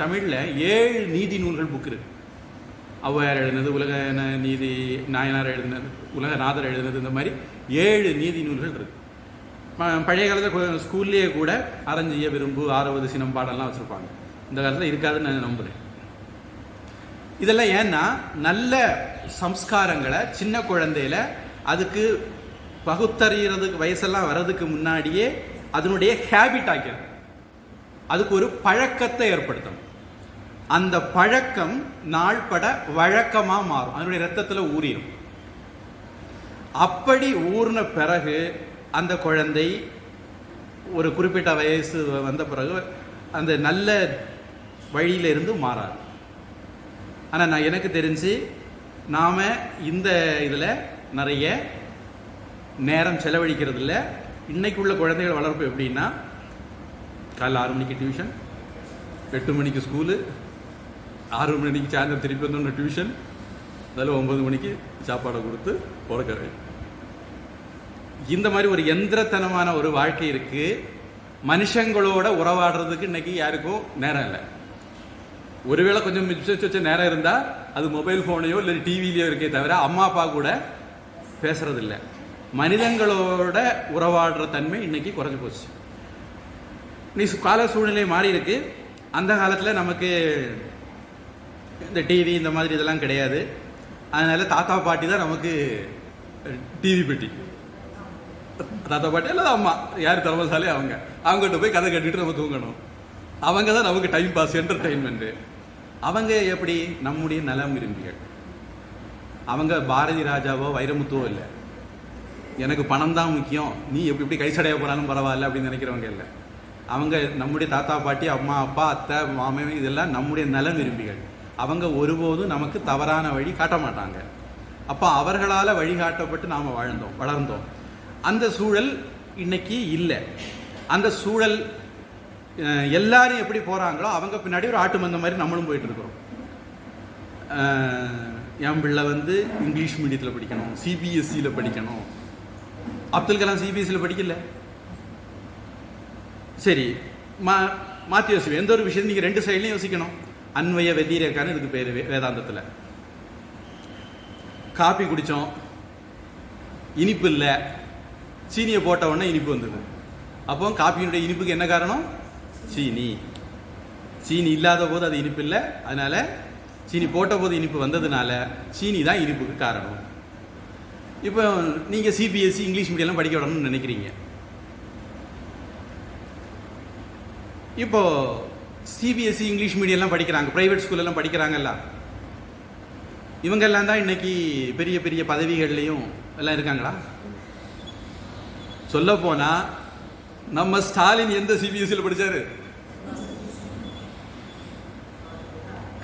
S1: தமிழில் 7 நீதி நூல்கள் புக் இருக்கு. ஔவையார் எழுதினது, உலக நீதி நாயனார் எழுதினது, உலகநாதர் எழுதினது, இந்த மாதிரி 7 நீதி நூல்கள் இருக்கு. பழைய காலத்தில் ஸ்கூல்லேயே கூட அறஞ்சிய விரும்பு, 6வது சினம் பாடெல்லாம் வச்சுருப்பாங்க. இந்த காலத்தில் இருக்காதுன்னு நான் நம்புகிறேன். இதெல்லாம் ஏன்னா நல்ல சம்ஸ்காரங்களை சின்ன குழந்தையில அதுக்கு பகுத்தறிகிறதுக்கு வயசெல்லாம் வர்றதுக்கு முன்னாடியே அதனுடைய ஹேபிட் ஆக்கிறது. அதுக்கு ஒரு பழக்கத்தை ஏற்படுத்தணும். அந்த பழக்கம் நாள்பட வழக்கமாக மாறும், அதனுடைய ரத்தத்தில் ஊறிடும். அப்படி ஊறின பிறகு அந்த குழந்தை ஒரு குறிப்பிட்ட வயசு வந்த பிறகு அந்த நல்ல வழியிலிருந்து மாறாது. ஆனால் நான் எனக்கு தெரிஞ்சு நாம் இந்த இதில் நிறைய நேரம் செலவழிக்கிறது இல்லை. இன்னைக்கு உள்ள குழந்தைகள் வளர்ப்பு எப்படின்னா, காலைல 6 மணிக்கு டியூஷன், 8 மணிக்கு ஸ்கூலு, 6 மணிக்கு சாயந்தரம் திருப்பி வந்தோன்னு டியூஷன், அதில் 9 மணிக்கு சாப்பாடை கொடுத்து உறக்க. இந்த மாதிரி ஒரு எந்திரத்தனமான ஒரு வாழ்க்கை இருக்கு. மனுஷங்களோட உறவாடுறதுக்கு இன்னைக்கு யாருக்கும் நேரம் இல்லை. ஒருவேளை கொஞ்சம் மிச்ச நேரம் இருந்தால் அது மொபைல் ஃபோனையோ இல்லை டிவிலையோ இருக்கே தவிர அம்மா அப்பா கூட பேசுறதில்லை. மனிதங்களோட உறவாடுற தன்மை இன்னைக்கு குறைஞ்சு போச்சு. நீ கால சூழ்நிலை மாறி இருக்கு. அந்த காலத்தில் நமக்கு இந்த டிவி இந்த மாதிரி இதெல்லாம் கிடையாது. அதனால தாத்தா பாட்டி தான் நமக்கு டிவி பெட்டி. தாத்தா பாட்டி அல்லது அம்மா, யார் திறமசாலே அவங்ககிட்ட போய் கதை கட்டிட்டு நம்ம தூங்கணும். அவங்க தான் நமக்கு டைம் பாஸ், என்டர்டெயின்மெண்ட்டு. அவங்க எப்படி நம்முடைய நலம் விரும்பிகள். அவங்க பாரதி ராஜாவோ வைரமுத்துவோ இல்லை. எனக்கு பணம் தான் முக்கியம், நீ எப்படி கைசடைய போனாலும் பரவாயில்ல அப்படின்னு நினைக்கிறவங்க இல்லை. அவங்க நம்முடைய தாத்தா பாட்டி, அம்மா அப்பா, அத்தை மாமன், இதெல்லாம் நம்முடைய நலம் விரும்பிகள். அவங்க ஒருபோதும் நமக்கு தவறான வழி காட்ட மாட்டாங்க. அப்போ அவர்களால் வழிகாட்டப்பட்டு நாம் வளர்ந்தோம். அந்த சூழல் இன்னைக்கு இல்லை. அந்த சூழல் எல்லாரும் எப்படி போகிறாங்களோ அவங்க பின்னாடி ஒரு ஆட்டு மந்த மாதிரி நம்மளும் போயிட்டு இருக்கிறோம். என் பிள்ளை இங்கிலீஷ் மீடியத்தில் படிக்கணும், சிபிஎஸ்சியில் படிக்கணும். அப்துல் கலாம் சிபிஎஸ்சியில் படிக்கல. சரி, மாற்றி யோசிப்பேன். எந்த ஒரு விஷயம் நீங்கள் 2 சைட்லையும் யோசிக்கணும். அன்வய வெதிரேக்கான்னு இதுக்கு பேர் வேதாந்தத்தில். காப்பி குடித்தோம், இனிப்பு இல்லை, சீனியை போட்ட உடனே இனிப்பு வந்தது. அப்போ காப்பியினுடைய இனிப்புக்கு என்ன காரணம்? சீனி இல்லாத போது அது இனிப்பு இல்லை. அதனால சீனி போட்ட போது இனிப்பு வந்ததுனால சீனி தான் இனிப்புக்கு காரணம். இப்போ நீங்கள் சிபிஎஸ்சி இங்கிலீஷ் மீடியம்லாம் படிக்க விடணும்னு நினைக்கிறீங்க. இப்போ சிபிஎஸ்சி இங்கிலீஷ் மீடியம்லாம் படிக்கிறாங்க, ப்ரைவேட் ஸ்கூலெல்லாம் படிக்கிறாங்கல்ல. இவங்கெல்லாம் தான் இன்னைக்கு பெரிய பெரிய பதவிகள்லையும் எல்லாம் இருக்காங்களா? சொல்ல போனா நம்ம ஸ்டாலின் எந்த சிபிஎஸ்சியில் படிச்சாரு?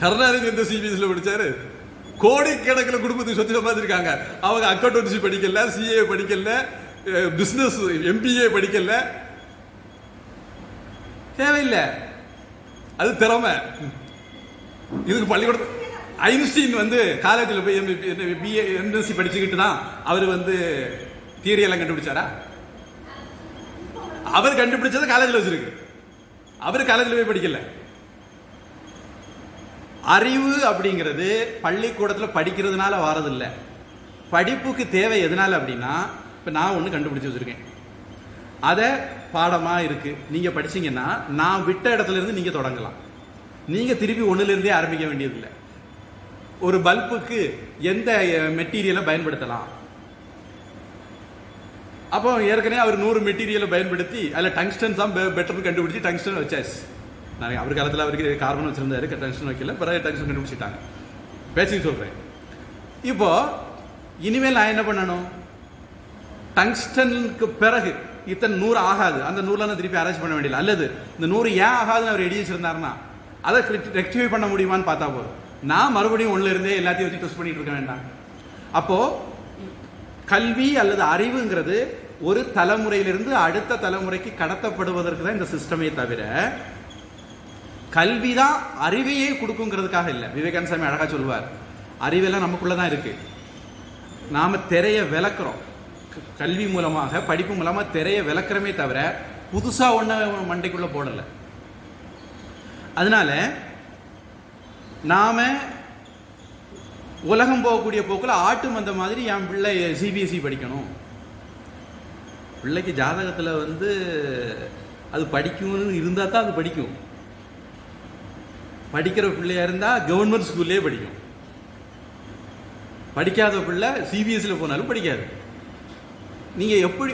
S1: கருணாநிதி எந்த சிபிஎஸ்சியில் படிச்சாரு? கோடிக்கணக்கில் குடும்பத்துக்கு சொத்து சம்பாதிச்சிருக்காங்க. அவங்க அக்கௌண்டன்சி படிக்கல, சிஏ படிக்கல, பிசினஸ் எம்பிஏ படிக்கல. தேவையில்லை, அது திறமை. இதுக்கு பள்ளிக்கூடம் ஐன்ஸ்டீன் காலேஜில் போய் பிஏ எம்எஸ்சி படிச்சுக்கிட்டு தான் அவர் தியரியெல்லாம் கண்டுபிடிச்சாரா? அவர் கண்டுபிடிச்சது காலேஜில் வச்சிருக்கு. அவர் காலேஜில் போய் படிக்கல. அறிவு அப்படிங்கிறது பள்ளிக்கூடத்தில் படிக்கிறதுனால வாரதில்லை. படிப்புக்கு தேவை எதனால அப்படின்னா, இப்போ நான் ஒன்று கண்டுபிடிச்சி வச்சிருக்கேன். அதை பாடமாக இருக்குது. நீங்கள் படிச்சீங்கன்னா நான் விட்ட இடத்துல இருந்து நீங்கள் தொடங்கலாம். நீங்கள் திருப்பி ஒன்றுலேருந்தே ஆரம்பிக்க வேண்டியதில்லை. ஒரு பல்புக்கு எந்த மெட்டீரியலை பயன்படுத்தலாம், அப்போ ஏற்கனவே அவர் 100 மெட்டீரியலை பயன்படுத்தி அதில் டங்ஸ்டன் தான் பெட்டர்னு கண்டுபிடிச்சி டங்ஸ்டன் வச்சாச்சு. நான் அவர் காலத்தில் அவருக்கு கார்பன் வச்சுருந்தாரு, டங்ஸ்டன் வைக்கல, பிறகு டங்ஸ்டன் கண்டுபிடிச்சிட்டாங்க. பேச்சுக்கு சொல்கிறேன். இப்போ இனிமேல் நான் என்ன பண்ணணும்? டங்ஸ்டனுக்கு பிறகு இத்தனை 100 ஆகாது, அந்த 100ல நான் திருப்பி அரேஞ்ச் பண்ண வேண்டியது. அல்லது இந்த 100 ஏன் ஆகாதுன்னு அவர் எழுதி வச்சிருந்தாருன்னா அதை ரெக்டிஃபை பண்ண முடியுமான்னு பார்த்தா போதும். நான் மறுபடியும் ஒன்றுல இருந்தே எல்லாத்தையும் வச்சு டெஸ்ட் பண்ணிட்டு இருக்க வேண்டாம். அப்போ கல்வி அல்லது அறிவுங்கிறது ஒரு தலைமுறையிலிருந்து அடுத்த தலைமுறைக்கு கடத்தப்படுவதற்கு தான் இந்த சிஸ்டமே தவிர கல்விதான் அறிவையே கொடுக்குங்கிறதுக்காக இல்லை. விவேகானந்த சாமி அழகா சொல்லுவார், அறிவெல்லாம் நமக்குள்ளதான் இருக்கு, நாம திரைய விளக்குறோம். கல்வி மூலமாக படிப்பு மூலமா திரைய விளக்குறமே தவிர புதுசா ஒண்ணு மண்டைக்குள்ள போடல. அதனால நாம உலகம் போகக்கூடிய போக்குல ஆட்டு மந்த மாதிரி என் பிள்ளை சிபிஎஸ்இ படிக்கணும், பிள்ளைக்கு ஜாதகத்துல அது படிக்கணும்னு இருந்தா தான் அது படிக்கும். படிக்கிற பிள்ளையா இருந்தா கவர்மெண்ட் ஸ்கூல்லே படிக்கும். படிக்காத பிள்ளை சிபிஎஸ்சியில் போனாலும் படிக்காது. நீங்க எப்படி,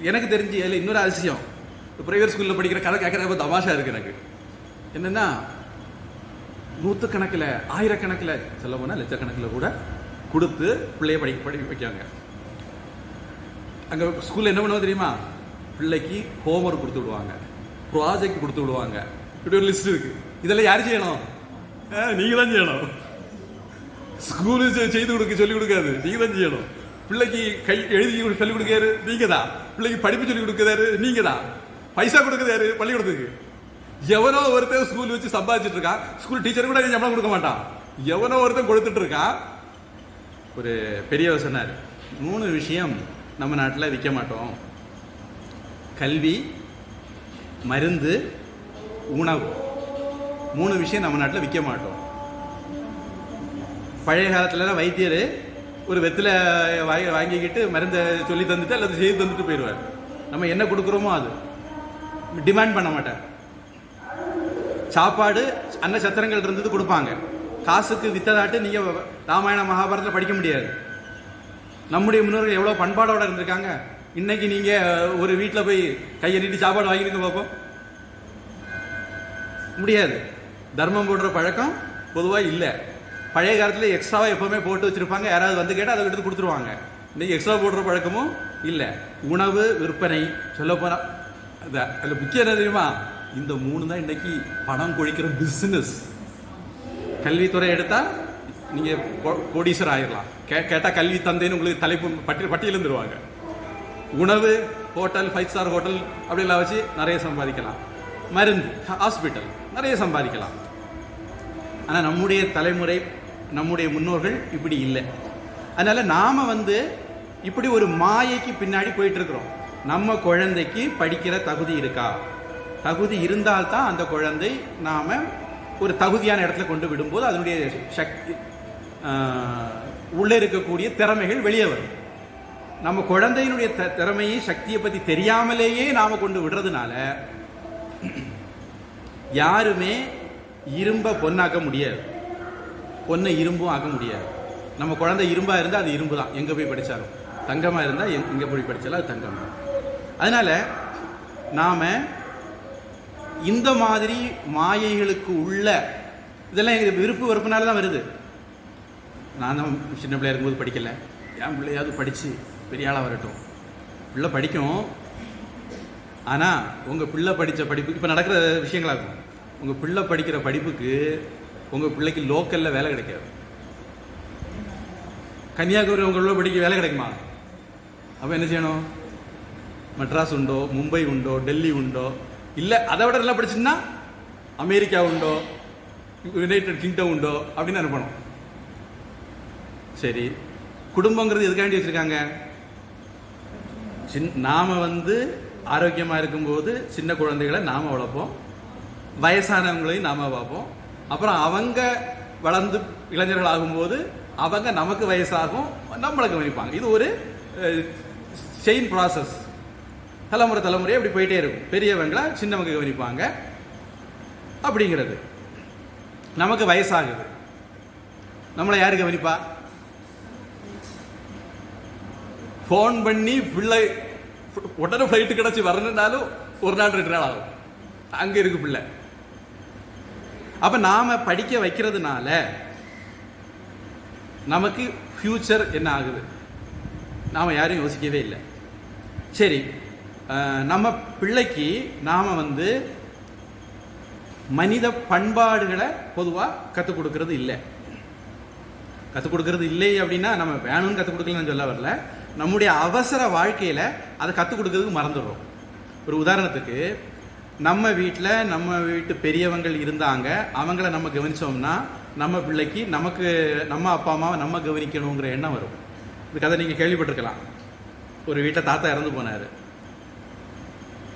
S1: எனக்கு தெரிஞ்சு அதில் இன்னொரு அதிசயம், பிரைவேட் ஸ்கூல்ல படிக்கிற கதை கேட்கறப்ப தமாஷா இருக்கு எனக்கு. என்னன்னா 100கணக்கில் 1000கணக்கில் சொல்ல போனா லட்சக்கணக்கில் கூட கொடுத்து பிள்ளைய படிக்க வைக்காங்க. அங்க ஸ்கூல்ல என்ன பண்ணுவோம் தெரியுமா? பிள்ளைக்கு ஹோம்ஒர்க் கொடுத்து விடுவாங்க, ப்ராஜெக்ட் கொடுத்து விடுவாங்க, இப்படி ஒரு லிஸ்ட் இருக்கு. இதெல்லாம் யாரு செய்யணும்? நீங்க தான் செய்யணும். ஸ்கூலு செய்து கொடுக்க சொல்லி கொடுக்காது, நீங்க தான் செய்யணும். பிள்ளைக்கு கை எழுதி சொல்லிக் கொடுக்காரு நீங்க தான், பிள்ளைக்கு படிப்பு சொல்லி கொடுக்குறாரு நீங்க தான், பைசா கொடுக்குறாரு பள்ளிக்கூடத்துக்கு. எவனோ ஒருத்தர் ஸ்கூல் வச்சு சம்பாதிச்சுட்டு இருக்கான், ஸ்கூல் டீச்சர் கூட சம்பளம் கொடுக்க மாட்டான், எவனோ ஒருத்தர் கொடுத்துட்டு இருக்கான். ஒரு பெரியவர் சொன்னார், 3 விஷயம் நம்ம நாட்டில் விற்க மாட்டோம்: கல்வி, மருந்து, உணவு. 3 விஷயம் நம்ம நாட்டில் விற்க மாட்டோம். பழைய காலத்துல வைத்தியர் ஒரு வெத்தில வாங்கிக்கிட்டு மருந்தை சொல்லி தந்துட்டு அல்லது செய்து தந்துட்டு போயிடுவார். நம்ம என்ன கொடுக்குறோமோ அது டிமாண்ட் பண்ண மாட்டார். சாப்பாடு அன்ன சத்திரங்கள் இருந்தது கொடுப்பாங்க, காசுக்கு வித்ததாட்டு நீங்க ராமாயண மகாபாரதத்தில் படிக்க முடியாது. நம்முடைய முன்னோர்கள் எவ்வளவு பண்பாடோட இருந்திருக்காங்க. இன்னைக்கு நீங்க ஒரு வீட்டில் போய் கையை நீட்டி சாப்பாடு வாங்கிருக்க பார்ப்போம், முடியாது. தர்மம் போடுற பழக்கம் பொதுவாக இல்லை. பழைய காலத்தில் எக்ஸ்ட்ராவா எப்பவுமே போட்டு வச்சிருப்பாங்க, யாராவது வந்து கேட்டால் அதை எடுத்து கொடுத்துருவாங்க. இன்னைக்கு எக்ஸ்ட்ரா போடுற பழக்கமும் இல்லை. உணவு விற்பனை சொல்ல போனா அதுல முக்கியம் என்ன தெரியுமா? இந்த 3 தான் இன்னைக்கு பணம் கொழிக்கிற பிசினஸ். கல்வித்துறை எடுத்தா நீங்க கோடீஸ்வரர் ஆயிடலாம். கேட்டா கல்வி தந்தைன்னு உங்களுக்கு தலைப்பு பட்டியலும் தருவாங்க. உணவு, ஹோட்டல், 5 ஸ்டார் ஹோட்டல் அப்படிலாம் வச்சு நிறைய சம்பாதிக்கலாம். மருந்து, ஹாஸ்பிட்டல் நிறைய சம்பாதிக்கலாம். ஆனால் நம்முடைய தலைமுறை, நம்முடைய முன்னோர்கள் இப்படி இல்லை. அதனால நாம இப்படி ஒரு மாயைக்கு பின்னாடி போயிட்டு இருக்கிறோம். நம்ம குழந்தைக்கு படிக்கிற தகுதி இருக்கா? தகுதி இருந்தால்தான் அந்த குழந்தை நாம ஒரு தகுதியான இடத்துல கொண்டு விடும்போது அதனுடைய சக்தி, உள்ளே இருக்கக்கூடிய திறமைகள் வெளியே வரும். நம்ம குழந்தையினுடைய திறமையை, சக்தியை பத்தி தெரியாமலேயே நாம கொண்டு விடுறதுனால யாருமே இரும்ப பொண்ணாக்க முடியாது, பொண்ணை இரும்பும் ஆக்க முடியாது. நம்ம குழந்தை இரும்பா இருந்தால் அது இரும்பு தான், எங்கே போய் படித்தாலும். தங்கமாக இருந்தால் எங்கே போய் படித்தாலும் அது தங்கம் தான். அதனால நாம இந்த மாதிரி மாயைகளுக்கு உள்ள இதெல்லாம் எங்களுக்கு விருப்பு வெறுப்புனால தான் வருது. நான் தான் சின்ன பிள்ளையா இருக்கும்போது படிக்கலை, என் பிள்ளையாவது படித்து பெரிய ஆளாக வரட்டும். பிள்ளை படிக்கும், ஆனால் உங்கள் பிள்ளை படித்த படிப்பு இப்போ நடக்கிற விஷயங்களாகும். உங்கள் பிள்ளை படிக்கிற படிப்புக்கு உங்கள் பிள்ளைக்கு லோக்கலில் வேலை கிடைக்காது. கன்னியாகுமரி உங்கள் பிள்ளை படிக்க வேலை கிடைக்குமா? அப்போ என்ன செய்யணும்? மெட்ராஸ் உண்டோ, மும்பை உண்டோ, டெல்லி உண்டோ, இல்லை அதை விட நல்லா படிச்சுன்னா அமெரிக்கா உண்டோ, யுனைடெட் கிங்டம் உண்டோ அப்படின்னு அனுப்பணும். சரி, குடும்பங்கிறது எதுக்காண்டி வச்சுருக்காங்க? நாம ஆரோக்கியமாக இருக்கும்போது சின்ன குழந்தைகளை நாம் வளர்ப்போம், வயசானவங்களையும் நாம் பார்ப்போம். அப்புறம் அவங்க வளர்ந்து இளைஞர்கள் ஆகும்போது அவங்க நமக்கு வயசாகும், நம்மளை கவனிப்பாங்க. இது ஒரு செயின் ப்ராசஸ். தலைமுறை அப்படி போயிட்டே இருக்கும். பெரியவங்களா சின்னவங்க கவனிப்பாங்க அப்படிங்கிறது. நமக்கு வயசாகுது, நம்மளை யாரு கவனிப்பா? ஃபோன் பண்ணி பிள்ளை உடனே ஃப்ளைட்டு கிடச்சி வரணுன்னாலும் ஒரு நாள் 2 நாள் ஆகும், அங்கே இருக்கு பிள்ளை. அப்போ நாம் படிக்க வைக்கிறதுனால நமக்கு ஃப்யூச்சர் என்ன ஆகுது நாம் யாரும் யோசிக்கவே இல்லை. சரி, நம்ம பிள்ளைக்கு நாம் மனித பண்பாடுகளை பொதுவாக கற்றுக் கொடுக்கறது இல்லை. கற்றுக் கொடுக்கறது இல்லை அப்படின்னா நம்ம வேணும்னு கற்றுக் கொடுக்கலன்னு சொல்ல வரல, நம்முடைய அவசர வாழ்க்கையில் அதை கற்றுக் கொடுக்கறதுக்கு மறந்துடுறோம். ஒரு உதாரணத்துக்கு, நம்ம வீட்டில் நம்ம வீட்டு பெரியவங்கள் இருந்தாங்க, அவங்கள நம்ம கவனித்தோம்னா நம்ம பிள்ளைக்கு நமக்கு நம்ம அப்பா அம்மாவை நம்ம கவனிக்கணுங்கிற எண்ணம் வரும். இந்த கதை நீங்கள் கேள்விப்பட்டிருக்கலாம். ஒரு வீட்டில் தாத்தா இறந்து போனார்.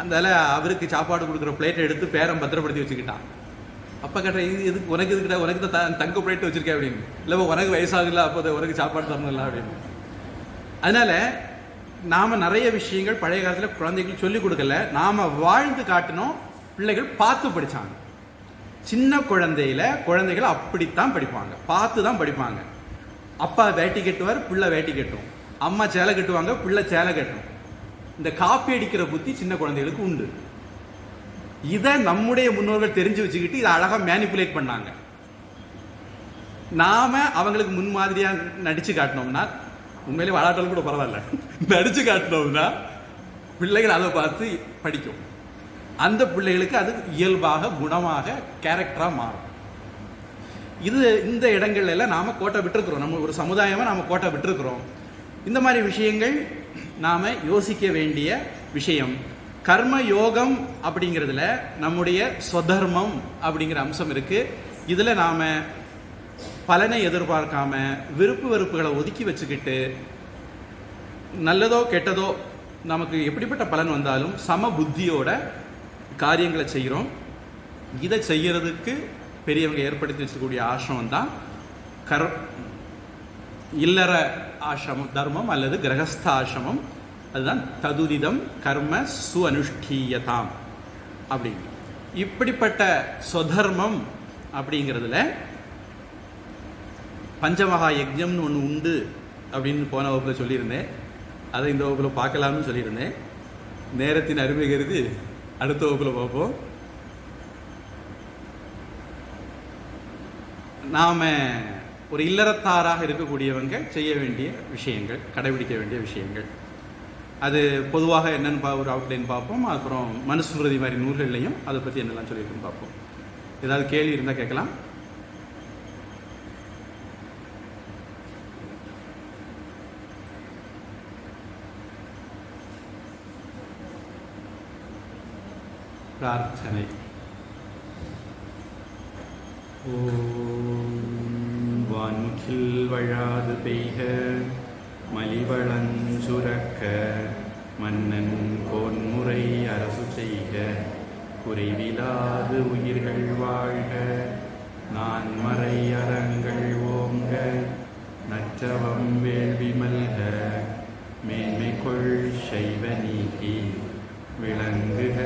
S1: அதனால் அவருக்கு சாப்பாடு கொடுக்குற பிளேட்டை எடுத்து பேரன் பத்திரப்படுத்தி வச்சுக்கிட்டான். அப்போ கேட்டேன், இது எதுக்கு உனக்கு எதுக்கிட்ட, உனக்கு தான் தங்க பிளேட்டு வச்சுருக்கேன் அப்படின்னு. இல்லை உனக்கு வயசாகல, அப்போ உனக்கு சாப்பாடு தரணும்ல அப்படின்னு. அதனால் நாம் நிறைய விஷயங்கள் பழைய காலத்தில் குழந்தைகளுக்கு சொல்லிக் கொடுக்கல, நாம் வாழ்ந்து காட்டினோம், பிள்ளைகள் பார்த்து படித்தாங்க. சின்ன குழந்தைகள் அப்படித்தான் படிப்பாங்க, பார்த்து தான் படிப்பாங்க. அப்பா வேட்டி கட்டுவார், பிள்ளை வேட்டி கட்டும். அம்மா சேலை கட்டுவாங்க, பிள்ளை சேலை கட்டும். இந்த காப்பி அடிக்கிற புத்தி சின்ன குழந்தைகளுக்கு உண்டு. இதை நம்முடைய முன்னோர்கள் தெரிஞ்சு வச்சுக்கிட்டு இதை அழகாக மேனிப்புலேட் பண்ணாங்க. நாம அவங்களுக்கு முன்மாதிரியா நடிச்சு காட்டினோம்னா, உண்மையிலே விளையாட்டாலும் கூட பரவாயில்ல, நடிச்சு காட்டினோம்னா பிள்ளைகள் அதை பார்த்து படிக்கும். அந்த பிள்ளைகளுக்கு அது இயல்பாக குணமாக கேரக்டரா மாறும். இந்த இடங்கள்ல எல்லாம் நாம கோட்டை விட்டுருக்கிறோம். நம்ம ஒரு சமுதாயமா நாம கோட்டை விட்டுருக்கிறோம். இந்த மாதிரி விஷயங்கள் நாம யோசிக்க வேண்டிய விஷயம். கர்ம யோகம் அப்படிங்கிறதுல நம்முடைய ஸ்வதர்மம் அப்படிங்கிற அம்சம் இருக்கு. இதுல நாம பலனை எதிர்பார்க்காம விருப்பு வெறுப்புகளை ஒதுக்கி வச்சுக்கிட்டு நல்லதோ கெட்டதோ நமக்கு எப்படிப்பட்ட பலன் வந்தாலும் சம புத்தியோட காரியங்களை செய்கிறோம். இதை செய்யறதுக்கு பெரியவங்க ஏற்படுத்தி வச்சக்கூடிய ஆசிரமம் தான் இல்லற ஆசிரமம் தர்மம் அல்லது கிரகஸ்த ஆசிரமம். அதுதான் ததுதிதம் கர்ம சுஅனுஷ்டீயதாம் அப்படின்னு. இப்படிப்பட்ட ஸ்வதர்மம் அப்படிங்கிறதுல பஞ்சமகா யஜ்ஞம்னு ஒன்று உண்டு அப்படின்னு போன வகுப்பில் சொல்லியிருந்தேன். அதை இந்த வகுப்பில் பார்க்கலாம்னு சொல்லியிருந்தேன். நேரத்தின் அருமை கருதி அடுத்த வகுப்பில் பார்ப்போம். நாம் ஒரு இல்லறத்தாராக இருக்கக்கூடியவங்க செய்ய வேண்டிய விஷயங்கள், கடைபிடிக்க வேண்டிய விஷயங்கள், அது பொதுவாக என்னென்னு ஒரு அவுட்லைன் பார்ப்போம். அப்புறம் மனுஸ்மிருதி மாதிரி நூல்கள்லையும் அதை பற்றி என்னெல்லாம் சொல்லியிருக்குன்னு பார்ப்போம். ஏதாவது கேள்வி இருந்தால் கேட்கலாம். பிரார்த்தனை. வான்முகில் வழாது பெய்க, மலிவளஞ்சுரக்க, மன்னன் கோன்முறை அரசு செய்க, குறைவிலாது உயிர்கள் வாழ்க, நான்மறை அறங்கள் ஓங்க, நற்றவம் வேள்வி மல்க, மேன்மைகொள் சைவ நீதி விளங்குக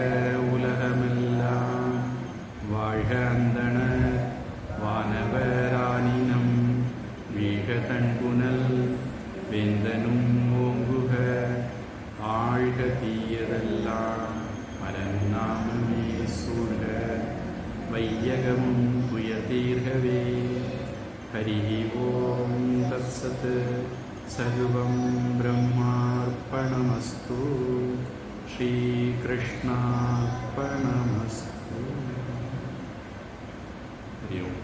S1: உலகமெல்லாம். வாழ்க அந்தணர் வானவரானினம், வீழ்க தன்புனல் வேந்தனும் ஓங்குக, ஆழ்க தீயதெல்லாம் மரநாமமே சூழ்க, வையகம் துயதீர்கவே. ஹரி ஓம் தத்சத். சர்வம் பிரம்மார்ப்பணமஸ்து. श्रीकृष्णार्पणमस्तु. हरि ओम.